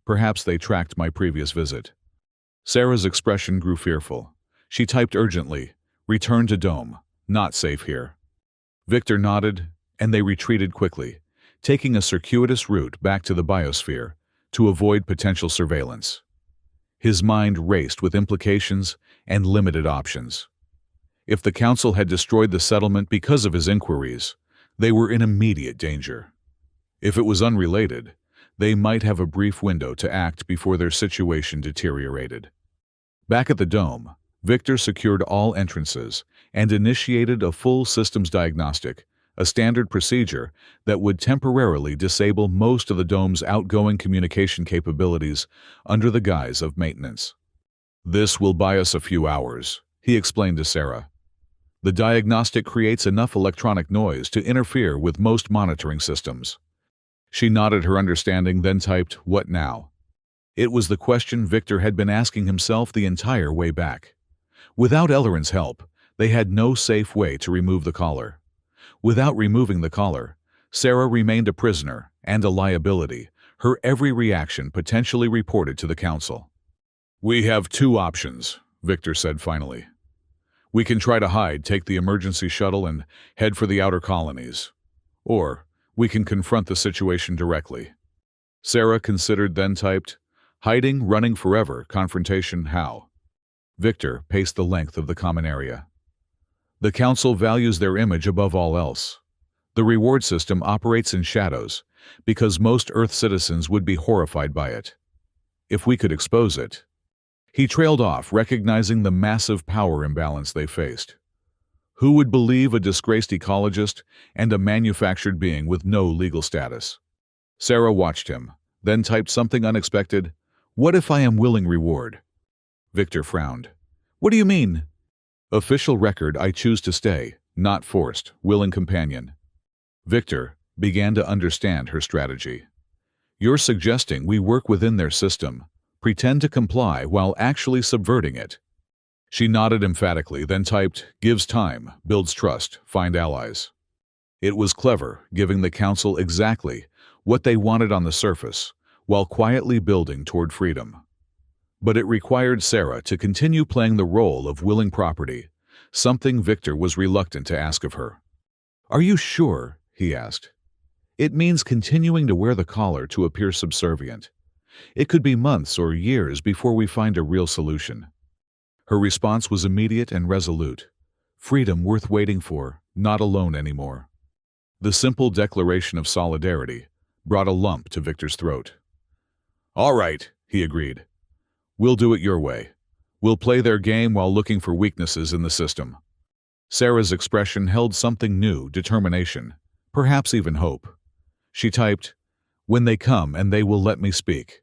Perhaps they tracked my previous visit. Sarah's expression grew fearful. She typed urgently, "Return to Dome. Not safe here." Victor nodded, and they retreated quickly, taking a circuitous route back to the biosphere to avoid potential surveillance. His mind raced with implications and limited options. If the Council had destroyed the settlement because of his inquiries, they were in immediate danger. If it was unrelated, they might have a brief window to act before their situation deteriorated. Back at the Dome, Victor secured all entrances and initiated a full systems diagnostic, a standard procedure that would temporarily disable most of the Dome's outgoing communication capabilities under the guise of maintenance. "This will buy us a few hours," he explained to Sarah. "The diagnostic creates enough electronic noise to interfere with most monitoring systems." She nodded her understanding, then typed, "What now?" It was the question Victor had been asking himself the entire way back. Without Elleren's help, they had no safe way to remove the collar. Without removing the collar, Sarah remained a prisoner and a liability, her every reaction potentially reported to the Council. "We have two options," Victor said finally. "We can try to hide, take the emergency shuttle, and head for the outer colonies. Or we can confront the situation directly." Sarah considered, then typed, "Hiding, running forever, confrontation, how?" Victor paced the length of the common area. "The Council values their image above all else. The reward system operates in shadows, because most Earth citizens would be horrified by it. If we could expose it." He trailed off, recognizing the massive power imbalance they faced. Who would believe a disgraced ecologist and a manufactured being with no legal status? Sarah watched him, then typed something unexpected. "What if I am willing reward?" Victor frowned. "What do you mean?" "Official record, I choose to stay, not forced, willing companion." Victor began to understand her strategy. "You're suggesting we work within their system, pretend to comply while actually subverting it." She nodded emphatically, then typed, "Gives time, builds trust, find allies." It was clever, giving the Council exactly what they wanted on the surface, while quietly building toward freedom. But it required Sarah to continue playing the role of willing property, something Victor was reluctant to ask of her. "Are you sure?" he asked. "It means continuing to wear the collar to appear subservient. It could be months or years before we find a real solution." Her response was immediate and resolute. Freedom worth waiting for, not alone anymore. The simple declaration of solidarity brought a lump to Victor's throat. "All right," he agreed. "We'll do it your way. We'll play their game while looking for weaknesses in the system." Sarah's expression held something new, determination, perhaps even hope. She typed, "When they come, and they will let me speak."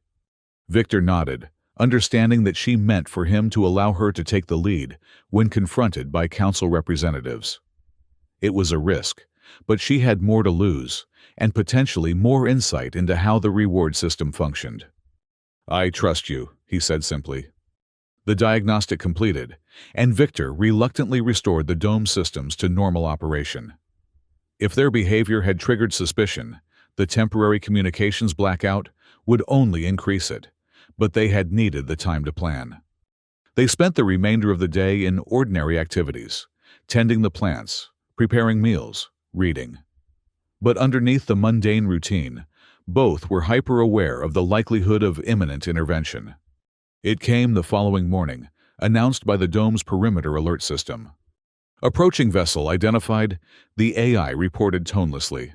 Victor nodded, understanding that she meant for him to allow her to take the lead when confronted by Council representatives. It was a risk, but she had more to lose, and potentially more insight into how the reward system functioned. "I trust you," he said simply. The diagnostic completed, and Victor reluctantly restored the Dome systems to normal operation. If their behavior had triggered suspicion, the temporary communications blackout would only increase it, but they had needed the time to plan. They spent the remainder of the day in ordinary activities, tending the plants, preparing meals, reading. But underneath the mundane routine, Both were hyper-aware of the likelihood of imminent intervention. It came the following morning, announced by the dome's perimeter alert system. Approaching vessel identified, the AI reported tonelessly.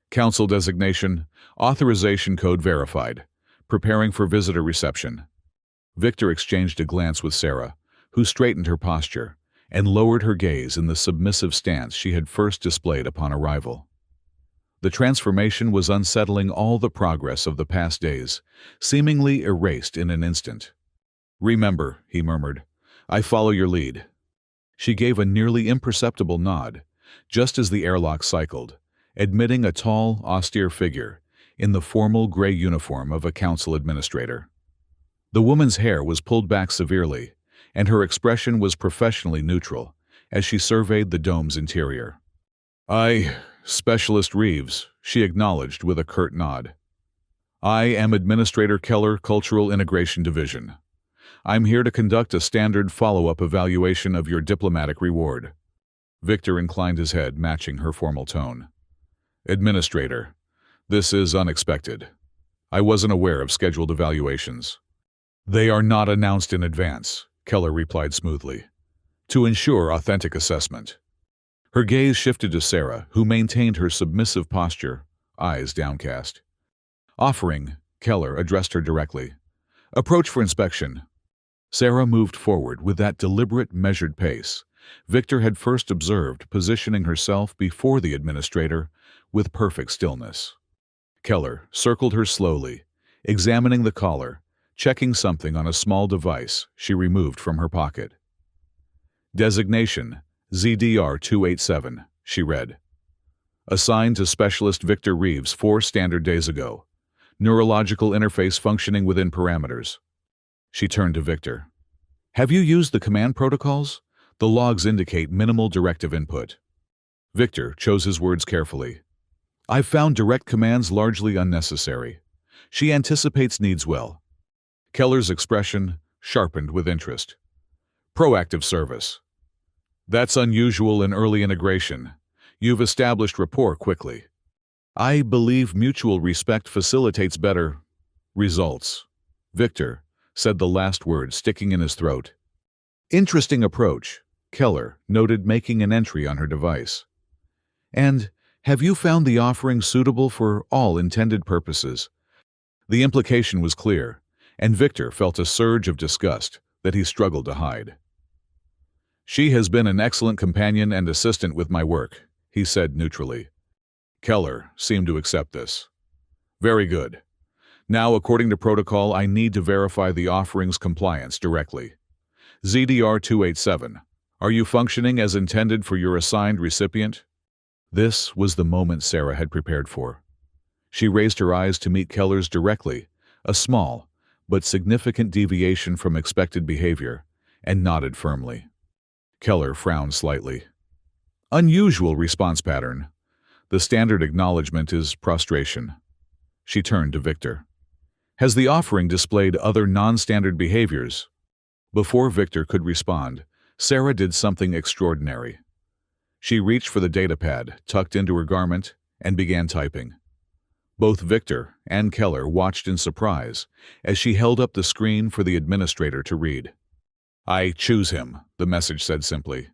Council designation, authorization code verified, preparing for visitor reception. Victor exchanged a glance with Sarah, who straightened her posture and lowered her gaze in the submissive stance she had first displayed upon arrival. The transformation was unsettling all the progress of the past days, seemingly erased in an instant. "Remember," he murmured, "I follow your lead." She gave a nearly imperceptible nod, just as the airlock cycled, admitting a tall, austere figure in the formal gray uniform of a council administrator. The woman's hair was pulled back severely, and her expression was professionally neutral as she surveyed the dome's interior. Specialist Reeves," she acknowledged with a curt nod. "I am Administrator Keller, Cultural Integration Division. I'm here to conduct a standard follow-up evaluation of your diplomatic reward." Victor inclined his head, matching her formal tone. "Administrator, this is unexpected. I wasn't aware of scheduled evaluations." "They are not announced in advance," Keller replied smoothly, "to ensure authentic assessment." Her gaze shifted to Sarah, who maintained her submissive posture, eyes downcast. Offering, Keller addressed her directly. "Approach for inspection." Sarah moved forward with that deliberate, measured pace Victor had first observed, positioning herself before the administrator with perfect stillness. Keller circled her slowly, examining the collar, checking something on a small device she removed from her pocket. "Designation, ZDR-287, she read. "Assigned to Specialist Victor Reeves 4 standard days ago. Neurological interface functioning within parameters." She turned to Victor. "Have you used the command protocols? The logs indicate minimal directive input." Victor chose his words carefully. "I've found direct commands largely unnecessary. She anticipates needs well." Keller's expression sharpened with interest. "Proactive service. That's unusual in early integration. You've established rapport quickly. I believe mutual respect facilitates better results." Victor said the last word sticking in his throat. "Interesting approach," Keller noted, making an entry on her device. "And have you found the offering suitable for all intended purposes?" The implication was clear, and Victor felt a surge of disgust that he struggled to hide. "She has been an excellent companion and assistant with my work," he said neutrally. Keller seemed to accept this. "Very good. Now, according to protocol, I need to verify the offering's compliance directly. ZDR-287, are you functioning as intended for your assigned recipient?" This was the moment Sarah had prepared for. She raised her eyes to meet Keller's directly, a small but significant deviation from expected behavior, and nodded firmly. Keller frowned slightly. "Unusual response pattern. The standard acknowledgement is prostration." She turned to Victor. "Has the offering displayed other non-standard behaviors?" Before Victor could respond, Sarah did something extraordinary. She reached for the datapad tucked into her garment and began typing. Both Victor and Keller watched in surprise as she held up the screen for the administrator to read. "I choose him," the message said simply.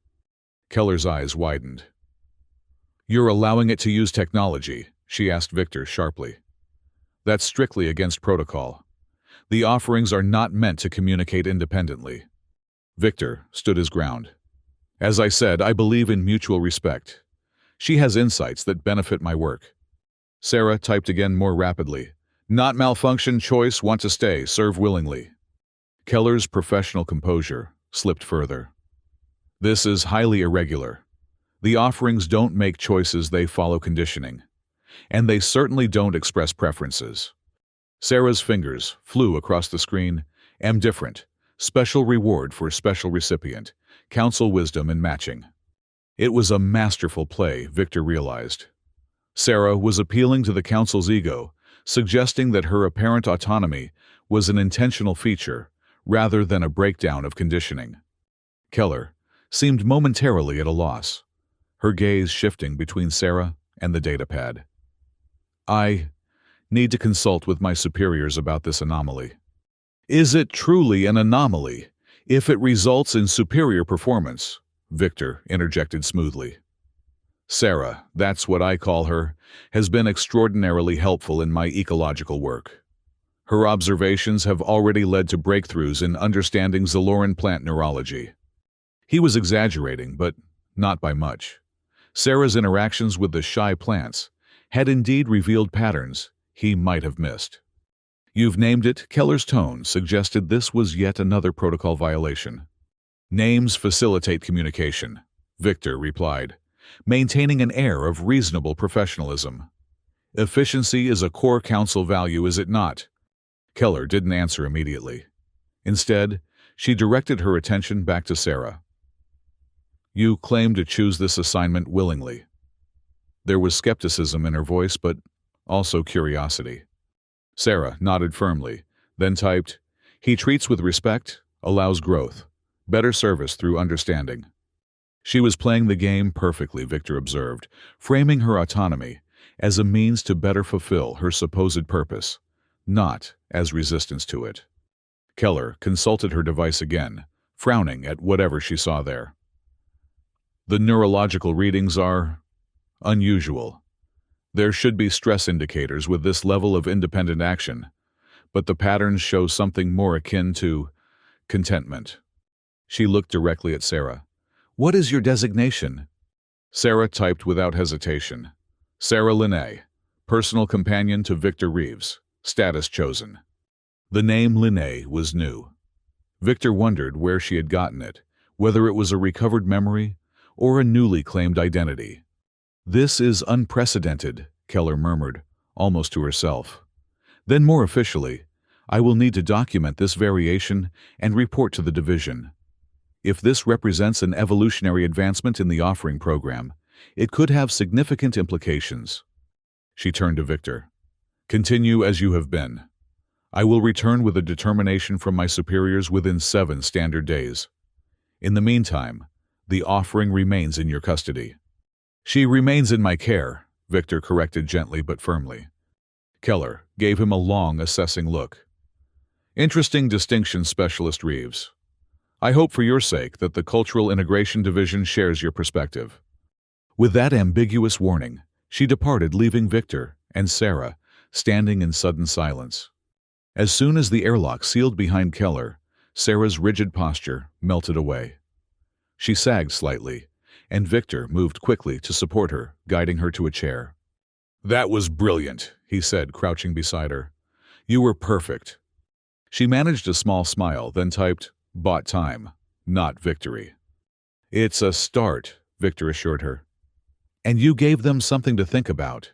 Keller's eyes widened. "You're allowing it to use technology?" she asked Victor sharply. "That's strictly against protocol. The offerings are not meant to communicate independently." Victor stood his ground. "As I said, I believe in mutual respect. She has insights that benefit my work." Sarah typed again more rapidly. "Not malfunction, choice, want to stay, serve willingly." Keller's professional composure slipped further. "This is highly irregular. The offerings don't make choices, they follow conditioning. And they certainly don't express preferences." Sarah's fingers flew across the screen. "Am different. Special reward for special recipient. Council wisdom in matching." It was a masterful play, Victor realized. Sarah was appealing to the council's ego, suggesting that her apparent autonomy was an intentional feature rather than a breakdown of conditioning. Keller seemed momentarily at a loss, her gaze shifting between Sarah and the datapad. "I Need to consult with my superiors about this anomaly. Is it truly an anomaly if it results in superior performance? Victor interjected smoothly. Sarah, that's what I call her, has been extraordinarily helpful in my ecological work. Her observations have already led to breakthroughs in understanding Zaloran plant neurology. He was exaggerating, but not by much. Sarah's interactions with the shy plants had indeed revealed patterns he might have missed. You've named it. Keller's tone suggested this was yet another protocol violation. Names facilitate communication, Victor replied, maintaining an air of reasonable professionalism. Efficiency is a core council value, is it not? Keller didn't answer immediately. Instead, she directed her attention back to Sarah. You claim to choose this assignment willingly. There was skepticism in her voice, but also curiosity. Sarah nodded firmly, then typed, "He treats with respect, allows growth, better service through understanding." She was playing the game perfectly, Victor observed, framing her autonomy as a means to better fulfill her supposed purpose, not as resistance to it. Keller consulted her device again, frowning at whatever she saw there. The neurological readings are unusual. There should be stress indicators with this level of independent action, but the patterns show something more akin to contentment. She looked directly at Sarah. What is your designation? Sarah typed without hesitation. Sarah Linnae, personal companion to Victor Reeves, status chosen. The name Linnae was new. Victor wondered where she had gotten it, whether it was a recovered memory or a newly claimed identity. This is unprecedented, Keller murmured, almost to herself. Then more officially, I will need to document this variation and report to the division. If this represents an evolutionary advancement in the offering program, it could have significant implications. She turned to Victor. Continue as you have been. I will return with a determination from my superiors within 7 standard days. In the meantime, the offering remains in your custody. She remains in my care, Victor corrected gently but firmly. Keller gave him a long, assessing look. Interesting distinction, Specialist Reeves. I hope for your sake that the Cultural Integration Division shares your perspective. With that ambiguous warning, she departed, leaving Victor and Sarah standing in sudden silence. As soon as the airlock sealed behind Keller, Sarah's rigid posture melted away. She sagged slightly, and Victor moved quickly to support her, guiding her to a chair. That was brilliant, he said, crouching beside her. You were perfect. She managed a small smile, then typed, bought time, not victory. It's a start, Victor assured her. And you gave them something to think about.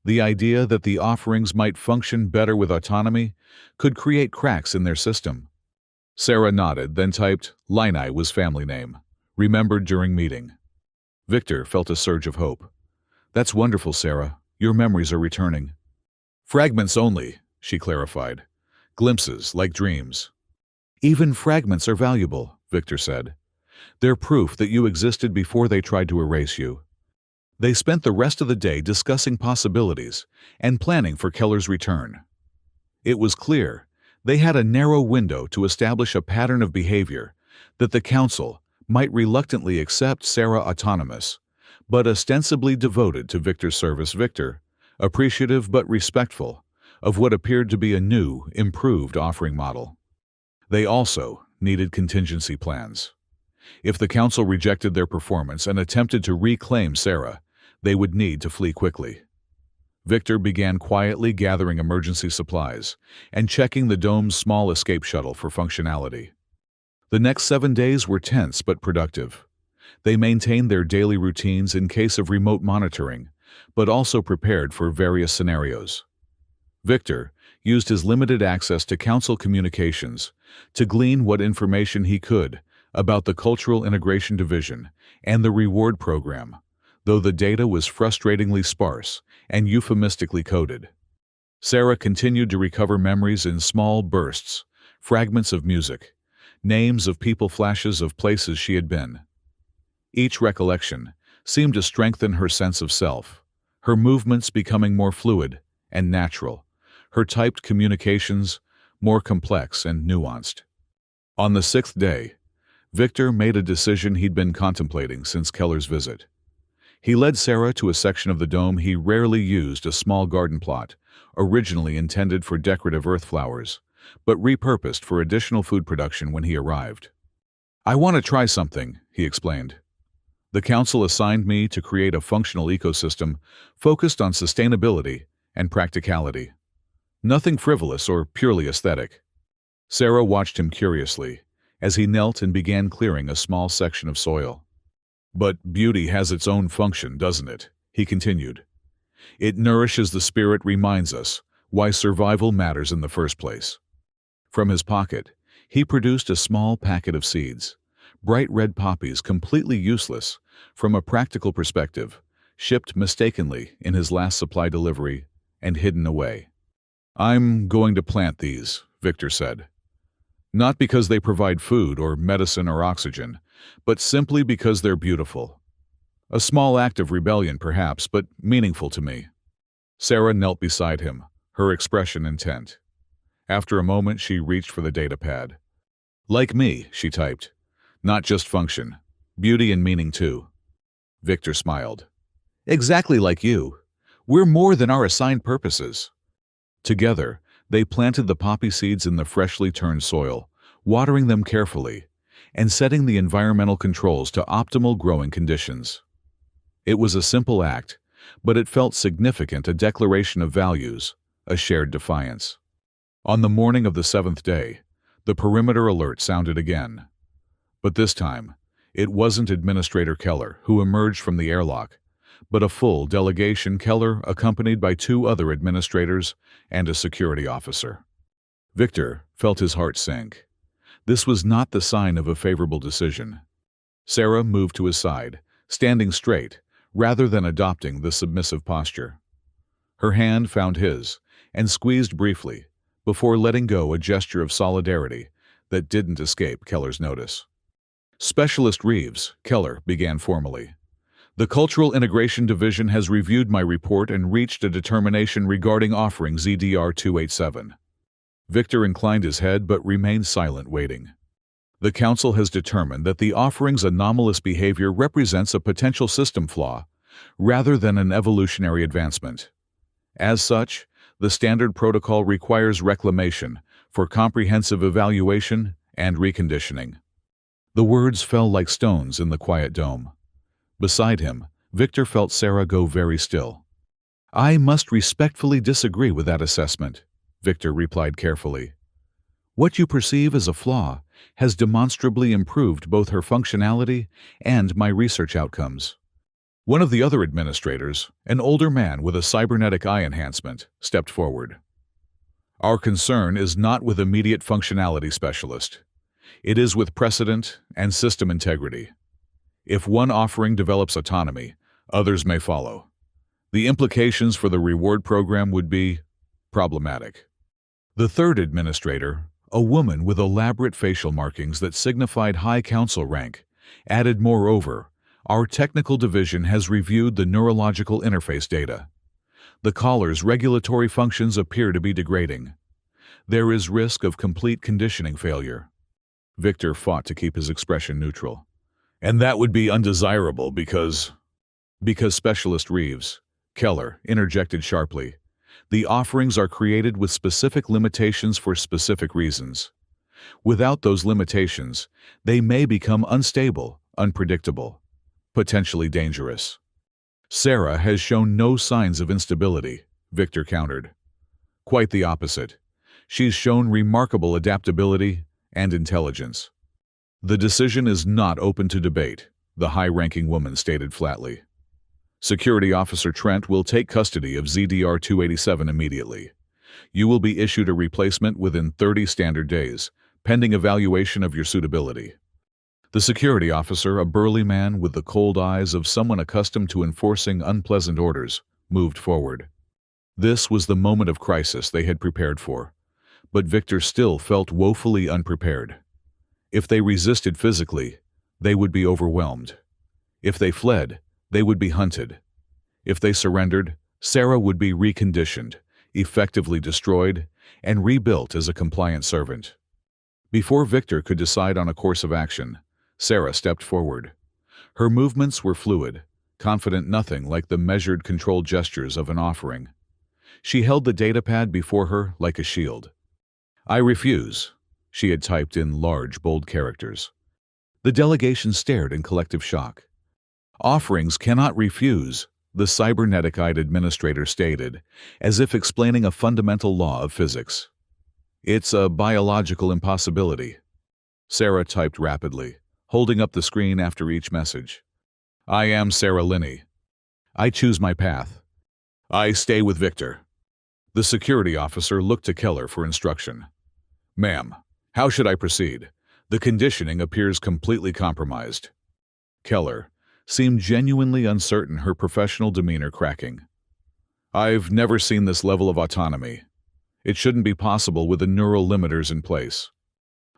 The idea that the offerings might function better with autonomy could create cracks in their system. Sarah nodded, then typed, Linnae was family name, remembered during meeting. Victor felt a surge of hope. That's wonderful, Sarah. Your memories are returning. Fragments only, she clarified. Glimpses, like dreams. Even fragments are valuable, Victor said. They're proof that you existed before they tried to erase you. They spent the rest of the day discussing possibilities and planning for Keller's return. It was clear they had a narrow window to establish a pattern of behavior that the Council might reluctantly accept Sarah autonomous, but ostensibly devoted to Victor's service. Victor, appreciative but respectful of what appeared to be a new, improved offering model. They also needed contingency plans. If the Council rejected their performance and attempted to reclaim Sarah, they would need to flee quickly. Victor began quietly gathering emergency supplies and checking the dome's small escape shuttle for functionality. The next 7 days were tense but productive. They maintained their daily routines in case of remote monitoring, but also prepared for various scenarios. Victor used his limited access to Council communications to glean what information he could about the Cultural Integration Division and the reward program, though the data was frustratingly sparse and euphemistically coded. Sarah continued to recover memories in small bursts, fragments of music, names of people, flashes of places she had been. Each recollection seemed to strengthen her sense of self, her movements becoming more fluid and natural, her typed communications more complex and nuanced. On the sixth day, Victor made a decision he'd been contemplating since Keller's visit. He led Sarah to a section of the dome he rarely used, a small garden plot, originally intended for decorative earth flowers, but repurposed for additional food production when he arrived. "I want to try something," he explained. "The council assigned me to create a functional ecosystem focused on sustainability and practicality. Nothing frivolous or purely aesthetic." Sarah watched him curiously as he knelt and began clearing a small section of soil. "But beauty has its own function, doesn't it?" he continued. "It nourishes the spirit, reminds us why survival matters in the first place." From his pocket, he produced a small packet of seeds, bright red poppies completely useless from a practical perspective, shipped mistakenly in his last supply delivery and hidden away. "I'm going to plant these," Victor said. "Not because they provide food or medicine or oxygen, but simply because they're beautiful. A small act of rebellion, perhaps, but meaningful to me." Sarah knelt beside him, her expression intent. After a moment, she reached for the data pad. "Like me," she typed. "Not just function. Beauty and meaning, too." Victor smiled. "Exactly like you. We're more than our assigned purposes." Together, they planted the poppy seeds in the freshly turned soil, watering them carefully, and setting the environmental controls to optimal growing conditions. It was a simple act, but it felt significant, a declaration of values, a shared defiance. On the morning of the seventh day, the perimeter alert sounded again. But this time, it wasn't Administrator Keller who emerged from the airlock, but a full delegation, Keller accompanied by 2 other administrators and a security officer. Victor felt his heart sink. This was not the sign of a favorable decision. Sarah moved to his side, standing straight, rather than adopting the submissive posture. Her hand found his, and squeezed briefly, before letting go, a gesture of solidarity that didn't escape Keller's notice. "Specialist Reeves," Keller began formally. "The Cultural Integration Division has reviewed my report and reached a determination regarding offering ZDR 287. Victor inclined his head but remained silent, waiting. "The Council has determined that the offering's anomalous behavior represents a potential system flaw, rather than an evolutionary advancement. As such, the standard protocol requires reclamation for comprehensive evaluation and reconditioning." The words fell like stones in the quiet dome. Beside him, Victor felt Sarah go very still. "I must respectfully disagree with that assessment," Victor replied carefully. "What you perceive as a flaw has demonstrably improved both her functionality and my research outcomes." One of the other administrators, an older man with a cybernetic eye enhancement, stepped forward. "Our concern is not with immediate functionality, Specialist. It is with precedent and system integrity. If one offering develops autonomy, others may follow. The implications for the reward program would be problematic." The third administrator, a woman with elaborate facial markings that signified high council rank, added, "Moreover, our technical division has reviewed the neurological interface data. The caller's regulatory functions appear to be degrading. There is risk of complete conditioning failure." Victor fought to keep his expression neutral. "And that would be undesirable because Specialist Reeves," Keller interjected sharply, "the offerings are created with specific limitations for specific reasons. Without those limitations, they may become unstable, unpredictable, potentially dangerous." "Sarah has shown no signs of instability," Victor countered. "Quite the opposite. She's shown remarkable adaptability and intelligence." "The decision is not open to debate," the high-ranking woman stated flatly. "Security Officer Trent will take custody of ZDR 287 immediately. You will be issued a replacement within 30 standard days, pending evaluation of your suitability." The security officer, a burly man with the cold eyes of someone accustomed to enforcing unpleasant orders, moved forward. This was the moment of crisis they had prepared for, but Victor still felt woefully unprepared. If they resisted physically, they would be overwhelmed. If they fled, they would be hunted. If they surrendered, Sarah would be reconditioned, effectively destroyed, and rebuilt as a compliant servant. Before Victor could decide on a course of action, Sarah stepped forward. Her movements were fluid, confident, nothing like the measured, controlled gestures of an offering. She held the datapad before her like a shield. "I refuse," she had typed in large, bold characters. The delegation stared in collective shock. "Offerings cannot refuse," the cybernetic-eyed administrator stated, as if explaining a fundamental law of physics. "It's a biological impossibility." Sarah typed rapidly, holding up the screen after each message. "I am Sarah Linney. I choose my path. I stay with Victor." The security officer looked to Keller for instruction. "Ma'am, how should I proceed? The conditioning appears completely compromised." Keller seemed genuinely uncertain, her professional demeanor cracking. "I've never seen this level of autonomy. It shouldn't be possible with the neural limiters in place."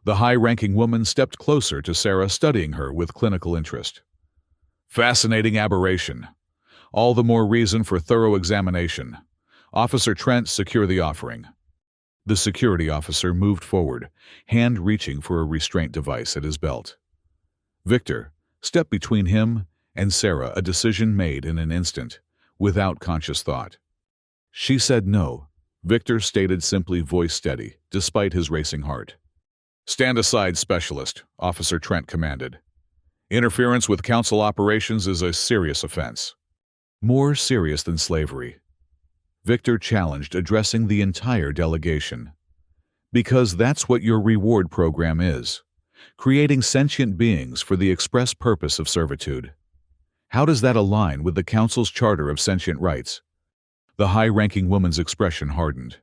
The high-ranking woman stepped closer to Sarah, studying her with clinical interest. "Fascinating aberration. All the more reason for thorough examination. Officer Trent, secure the offering." The security officer moved forward, hand reaching for a restraint device at his belt. Victor stepped between him and Sarah, a decision made in an instant, without conscious thought. "She said no," Victor stated simply, voice steady, despite his racing heart. "Stand aside, specialist," Officer Trent commanded. "Interference with council operations is a serious offense." "More serious than slavery," Victor challenged, addressing the entire delegation. "Because that's what your reward program is, creating sentient beings for the express purpose of servitude. How does that align with the Council's Charter of Sentient Rights?" The high-ranking woman's expression hardened.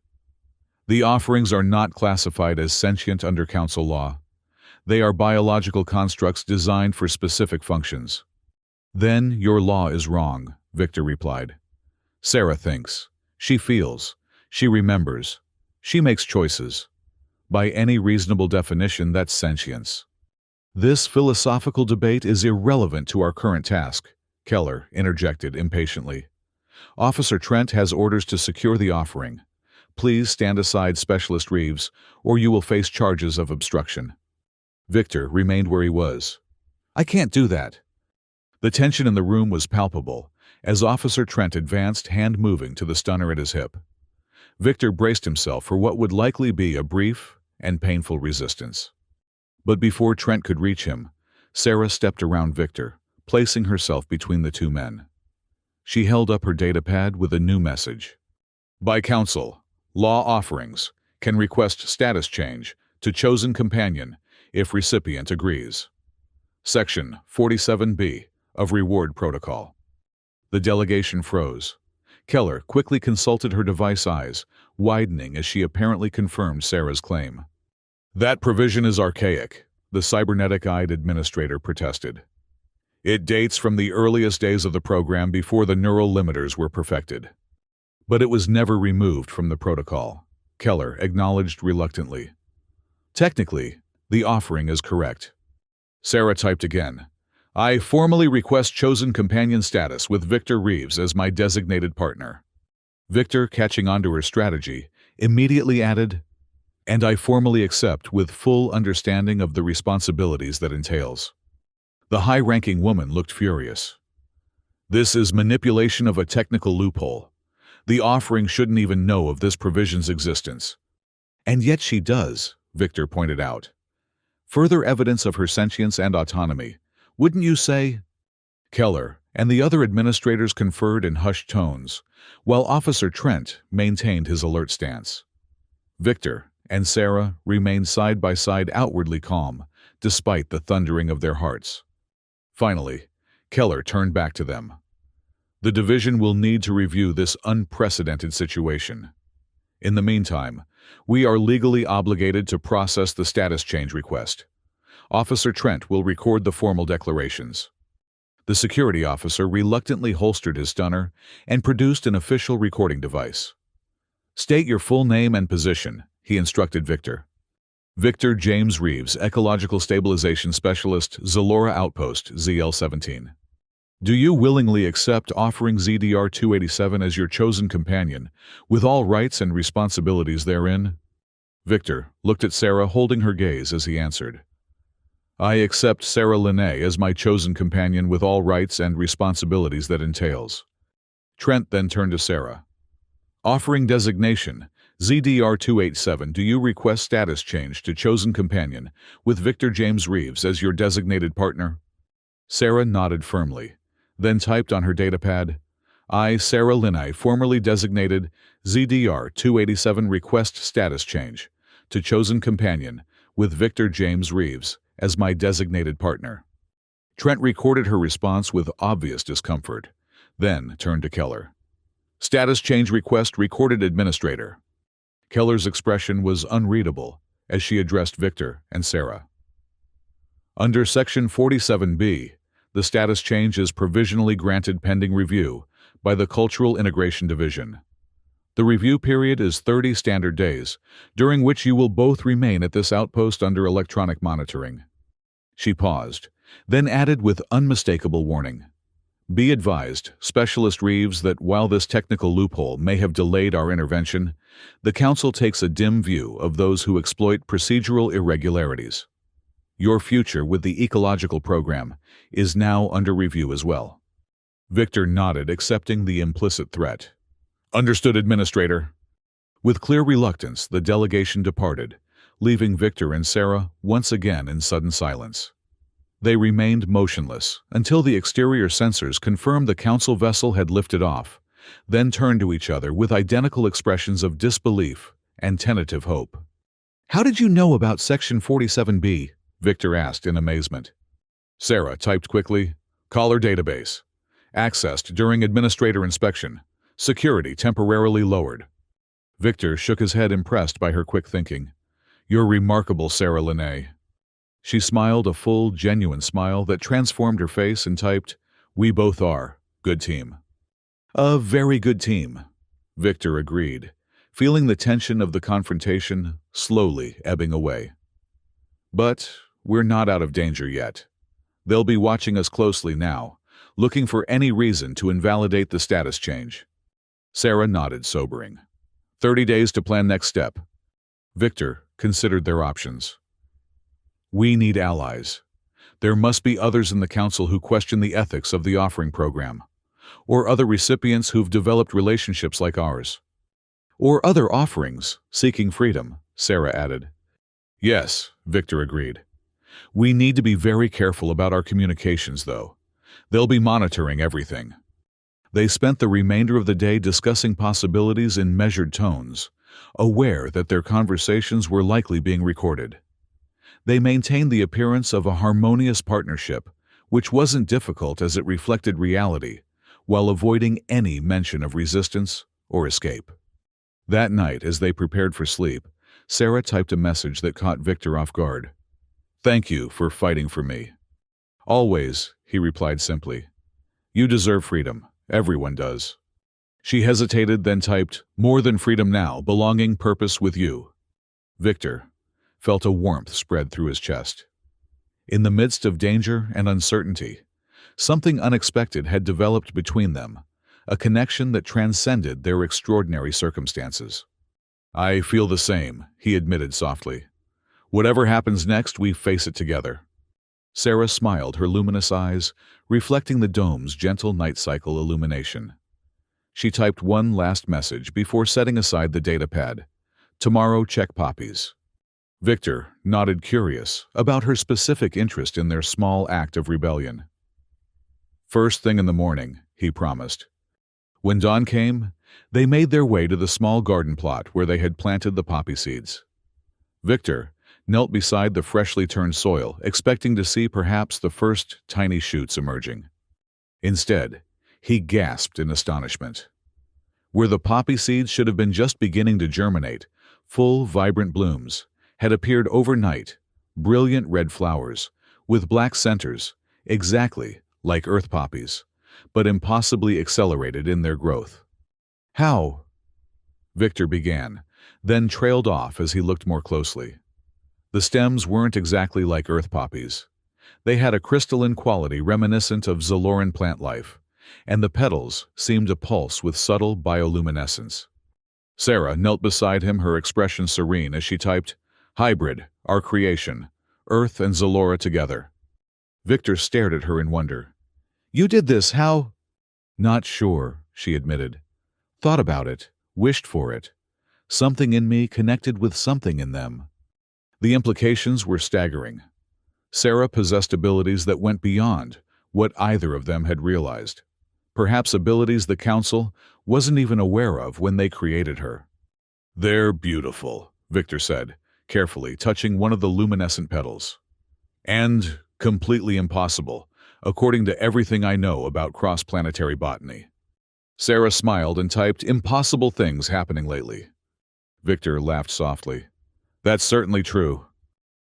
"The offerings are not classified as sentient under Council law. They are biological constructs designed for specific functions." "Then your law is wrong," Victor replied. "Sarah thinks. She feels. She remembers. She makes choices. By any reasonable definition, that's sentience." "This philosophical debate is irrelevant to our current task," Keller interjected impatiently. "Officer Trent has orders to secure the offering. Please stand aside, Specialist Reeves, or you will face charges of obstruction." Victor remained where he was. "I can't do that." The tension in the room was palpable as Officer Trent advanced, hand moving to the stunner at his hip. Victor braced himself for what would likely be a brief and painful resistance. But before Trent could reach him, Sarah stepped around Victor, placing herself between the two men. She held up her datapad with a new message. "By Council, law offerings can request status change to chosen companion if recipient agrees. Section 47B of Reward Protocol." The delegation froze. Keller quickly consulted her device, eyes widening as she apparently confirmed Sarah's claim. "That provision is archaic," the cybernetic-eyed administrator protested. "It dates from the earliest days of the program, before the neural limiters were perfected." "But it was never removed from the protocol," Keller acknowledged reluctantly. "Technically, the offering is correct." Sarah typed again. "I formally request chosen companion status with Victor Reeves as my designated partner." Victor, catching on to her strategy, immediately added, "And I formally accept with full understanding of the responsibilities that entails." The high-ranking woman looked furious. "This is manipulation of a technical loophole. The offering shouldn't even know of this provision's existence." "And yet she does," Victor pointed out. "Further evidence of her sentience and autonomy, wouldn't you say?" Keller and the other administrators conferred in hushed tones, while Officer Trent maintained his alert stance. Victor and Sarah remained side by side, outwardly calm, despite the thundering of their hearts. Finally, Keller turned back to them. "The division will need to review this unprecedented situation. In the meantime, we are legally obligated to process the status change request. Officer Trent will record the formal declarations." The security officer reluctantly holstered his stunner and produced an official recording device. "State your full name and position," he instructed Victor. "Victor James Reeves, Ecological Stabilization Specialist, Zalora Outpost, ZL-17. Do you willingly accept offering ZDR-287 as your chosen companion, with all rights and responsibilities therein? Victor looked at Sarah, holding her gaze as he answered. I accept Sarah Linnae as my chosen companion with all rights and responsibilities that entails. Trent then turned to Sarah. Offering designation, ZDR-287, do you request status change to chosen companion with Victor James Reeves as your designated partner? Sarah nodded firmly, then typed on her datapad, I, Sarah Linnae, formerly designated ZDR-287 request status change to chosen companion with Victor James Reeves as my designated partner. Trent recorded her response with obvious discomfort, then turned to Keller. Status change request recorded administrator. Keller's expression was unreadable as she addressed Victor and Sarah. Under Section 47B, the status change is provisionally granted pending review by the Cultural Integration Division. The review period is 30 standard days, during which you will both remain at this outpost under electronic monitoring. She paused, then added with unmistakable warning. Be advised, Specialist Reeves, that while this technical loophole may have delayed our intervention, the Council takes a dim view of those who exploit procedural irregularities. Your future with the ecological program is now under review as well. Victor nodded, accepting the implicit threat. Understood, Administrator. With clear reluctance, the delegation departed, leaving Victor and Sarah once again in sudden silence. They remained motionless until the exterior sensors confirmed the Council vessel had lifted off, then turned to each other with identical expressions of disbelief and tentative hope. How did you know about Section 47B? Victor asked in amazement. Sarah typed quickly, Caller database. Accessed during administrator inspection. Security temporarily lowered. Victor shook his head, impressed by her quick thinking. You're remarkable, Sarah Linnae. She smiled a full, genuine smile that transformed her face and typed, We both are. Good team. A very good team, Victor agreed, feeling the tension of the confrontation slowly ebbing away. But we're not out of danger yet. They'll be watching us closely now, looking for any reason to invalidate the status change. Sarah nodded, sobering. 30 days to plan next step. Victor considered their options. We need allies. There must be others in the Council who question the ethics of the offering program, or other recipients who've developed relationships like ours. Or other offerings seeking freedom, Sarah added. Yes, Victor agreed. We need to be very careful about our communications, though. They'll be monitoring everything. They spent the remainder of the day discussing possibilities in measured tones, aware that their conversations were likely being recorded. They maintained the appearance of a harmonious partnership, which wasn't difficult as it reflected reality, while avoiding any mention of resistance or escape. That night, as they prepared for sleep, Sarah typed a message that caught Victor off guard. Thank you for fighting for me. Always, he replied simply. You deserve freedom. Everyone does. She hesitated, then typed, More than freedom now, belonging, purpose with you. Victor felt a warmth spread through his chest. In the midst of danger and uncertainty, something unexpected had developed between them, a connection that transcended their extraordinary circumstances. I feel the same, he admitted softly. Whatever happens next, we face it together. Sarah smiled, her luminous eyes reflecting the dome's gentle night cycle illumination. She typed one last message before setting aside the datapad. Tomorrow, check poppies. Victor nodded, curious about her specific interest in their small act of rebellion. First thing in the morning, he promised. When dawn came, they made their way to the small garden plot where they had planted the poppy seeds. Victor knelt beside the freshly turned soil, expecting to see perhaps the first tiny shoots emerging. Instead, he gasped in astonishment. Where the poppy seeds should have been just beginning to germinate, full, vibrant blooms had appeared overnight, brilliant red flowers, with black centers, exactly like earth poppies, but impossibly accelerated in their growth. How? Victor began, then trailed off as he looked more closely. The stems weren't exactly like earth poppies. They had a crystalline quality reminiscent of Zaloran plant life, and the petals seemed to pulse with subtle bioluminescence. Sarah knelt beside him, her expression serene as she typed, "Hybrid, our creation, Earth and Zalora together." Victor stared at her in wonder. "You did this, how?" "Not sure," she admitted. "Thought about it, wished for it. Something in me connected with something in them." The implications were staggering. Sarah possessed abilities that went beyond what either of them had realized. Perhaps abilities the Council wasn't even aware of when they created her. "They're beautiful," Victor said, carefully touching one of the luminescent petals. "And completely impossible, according to everything I know about cross-planetary botany." Sarah smiled and typed, "Impossible things happening lately." Victor laughed softly. "That's certainly true."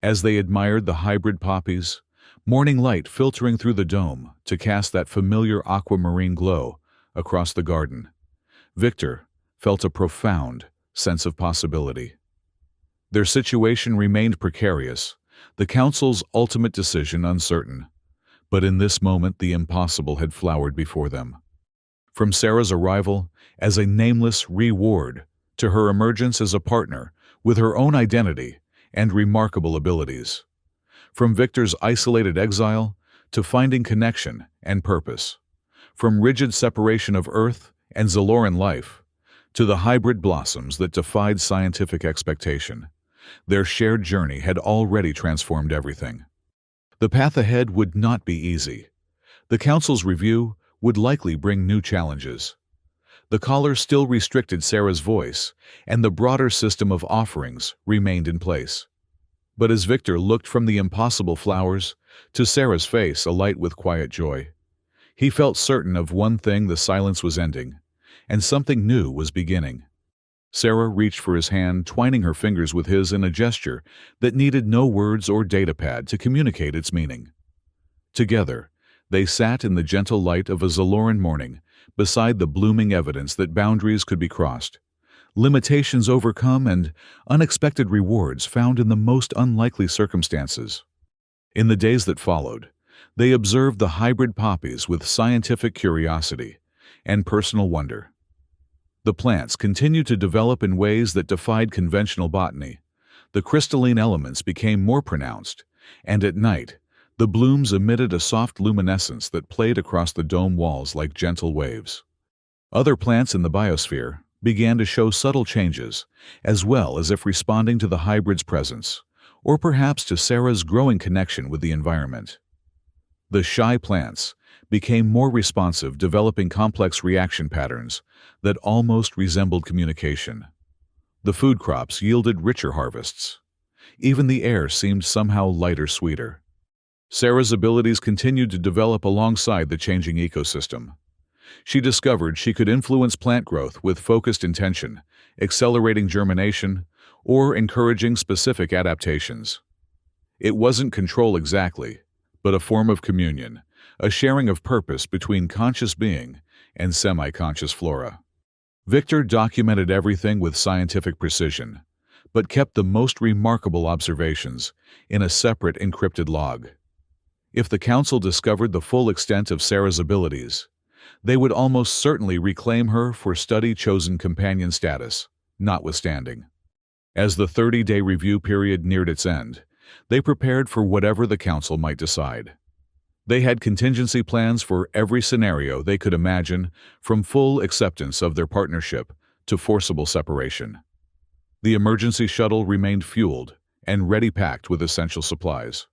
As they admired the hybrid poppies, morning light filtering through the dome to cast that familiar aquamarine glow across the garden, Victor felt a profound sense of possibility. Their situation remained precarious, the Council's ultimate decision uncertain, but in this moment the impossible had flowered before them. From Sarah's arrival as a nameless reward to her emergence as a partner with her own identity and remarkable abilities. From Victor's isolated exile to finding connection and purpose. From rigid separation of Earth and Zaloran life to the hybrid blossoms that defied scientific expectation. Their shared journey had already transformed everything. The path ahead would not be easy. The Council's review would likely bring new challenges. The collar still restricted Sarah's voice, and the broader system of offerings remained in place. But as Victor looked from the impossible flowers to Sarah's face alight with quiet joy, he felt certain of one thing: the silence was ending, and something new was beginning. Sarah reached for his hand, twining her fingers with his in a gesture that needed no words or datapad to communicate its meaning. Together, they sat in the gentle light of a Zaloran morning, beside the blooming evidence that boundaries could be crossed, limitations overcome, and unexpected rewards found in the most unlikely circumstances. In the days that followed, they observed the hybrid poppies with scientific curiosity and personal wonder. The plants continued to develop in ways that defied conventional botany. The crystalline elements became more pronounced, and at night, the blooms emitted a soft luminescence that played across the dome walls like gentle waves. Other plants in the biosphere began to show subtle changes, as well as if responding to the hybrid's presence, or perhaps to Sarah's growing connection with the environment. The shy plants became more responsive, developing complex reaction patterns that almost resembled communication. The food crops yielded richer harvests. Even the air seemed somehow lighter, sweeter. Sarah's abilities continued to develop alongside the changing ecosystem. She discovered she could influence plant growth with focused intention, accelerating germination, or encouraging specific adaptations. It wasn't control exactly, but a form of communion, a sharing of purpose between conscious being and semi-conscious flora. Victor documented everything with scientific precision, but kept the most remarkable observations in a separate encrypted log. If the Council discovered the full extent of Sarah's abilities, they would almost certainly reclaim her for study-chosen companion status, notwithstanding. As the 30-day review period neared its end, they prepared for whatever the Council might decide. They had contingency plans for every scenario they could imagine, from full acceptance of their partnership to forcible separation. The emergency shuttle remained fueled and ready-packed with essential supplies.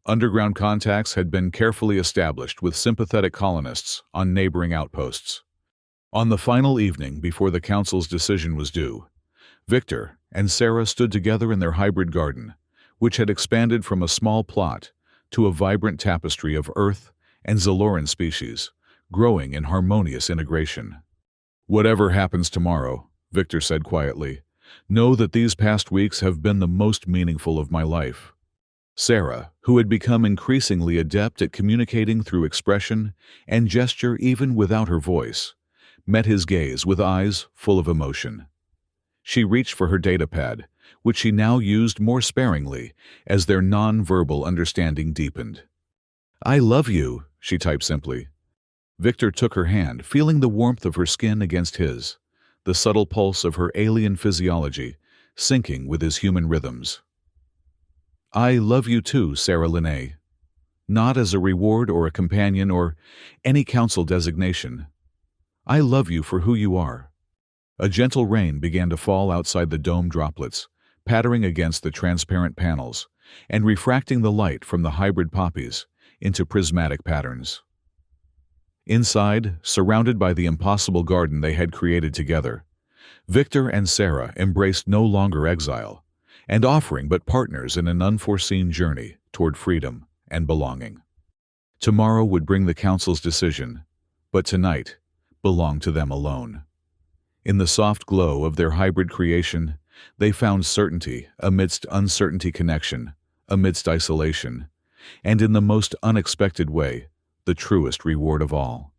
Underground contacts had been carefully established with sympathetic colonists on neighboring outposts. On the final evening before the Council's decision was due, Victor and Sarah stood together in their hybrid garden, which had expanded from a small plot to a vibrant tapestry of Earth and Zaloran species, growing in harmonious integration. "Whatever happens tomorrow," Victor said quietly, "know that these past weeks have been the most meaningful of my life." Sarah, who had become increasingly adept at communicating through expression and gesture even without her voice, met his gaze with eyes full of emotion. She reached for her datapad, which she now used more sparingly as their non-verbal understanding deepened. "I love you," she typed simply. Victor took her hand, feeling the warmth of her skin against his, the subtle pulse of her alien physiology syncing with his human rhythms. "I love you too, Sarah Linnae. Not as a reward or a companion or any council designation. I love you for who you are." A gentle rain began to fall outside the dome droplets, pattering against the transparent panels and refracting the light from the hybrid poppies into prismatic patterns. Inside, surrounded by the impossible garden they had created together, Victor and Sarah embraced no longer exile, and offering but partners in an unforeseen journey toward freedom and belonging. Tomorrow would bring the council's decision, but tonight belonged to them alone. In the soft glow of their hybrid creation, they found certainty amidst uncertainty, connection amidst isolation, and in the most unexpected way, the truest reward of all.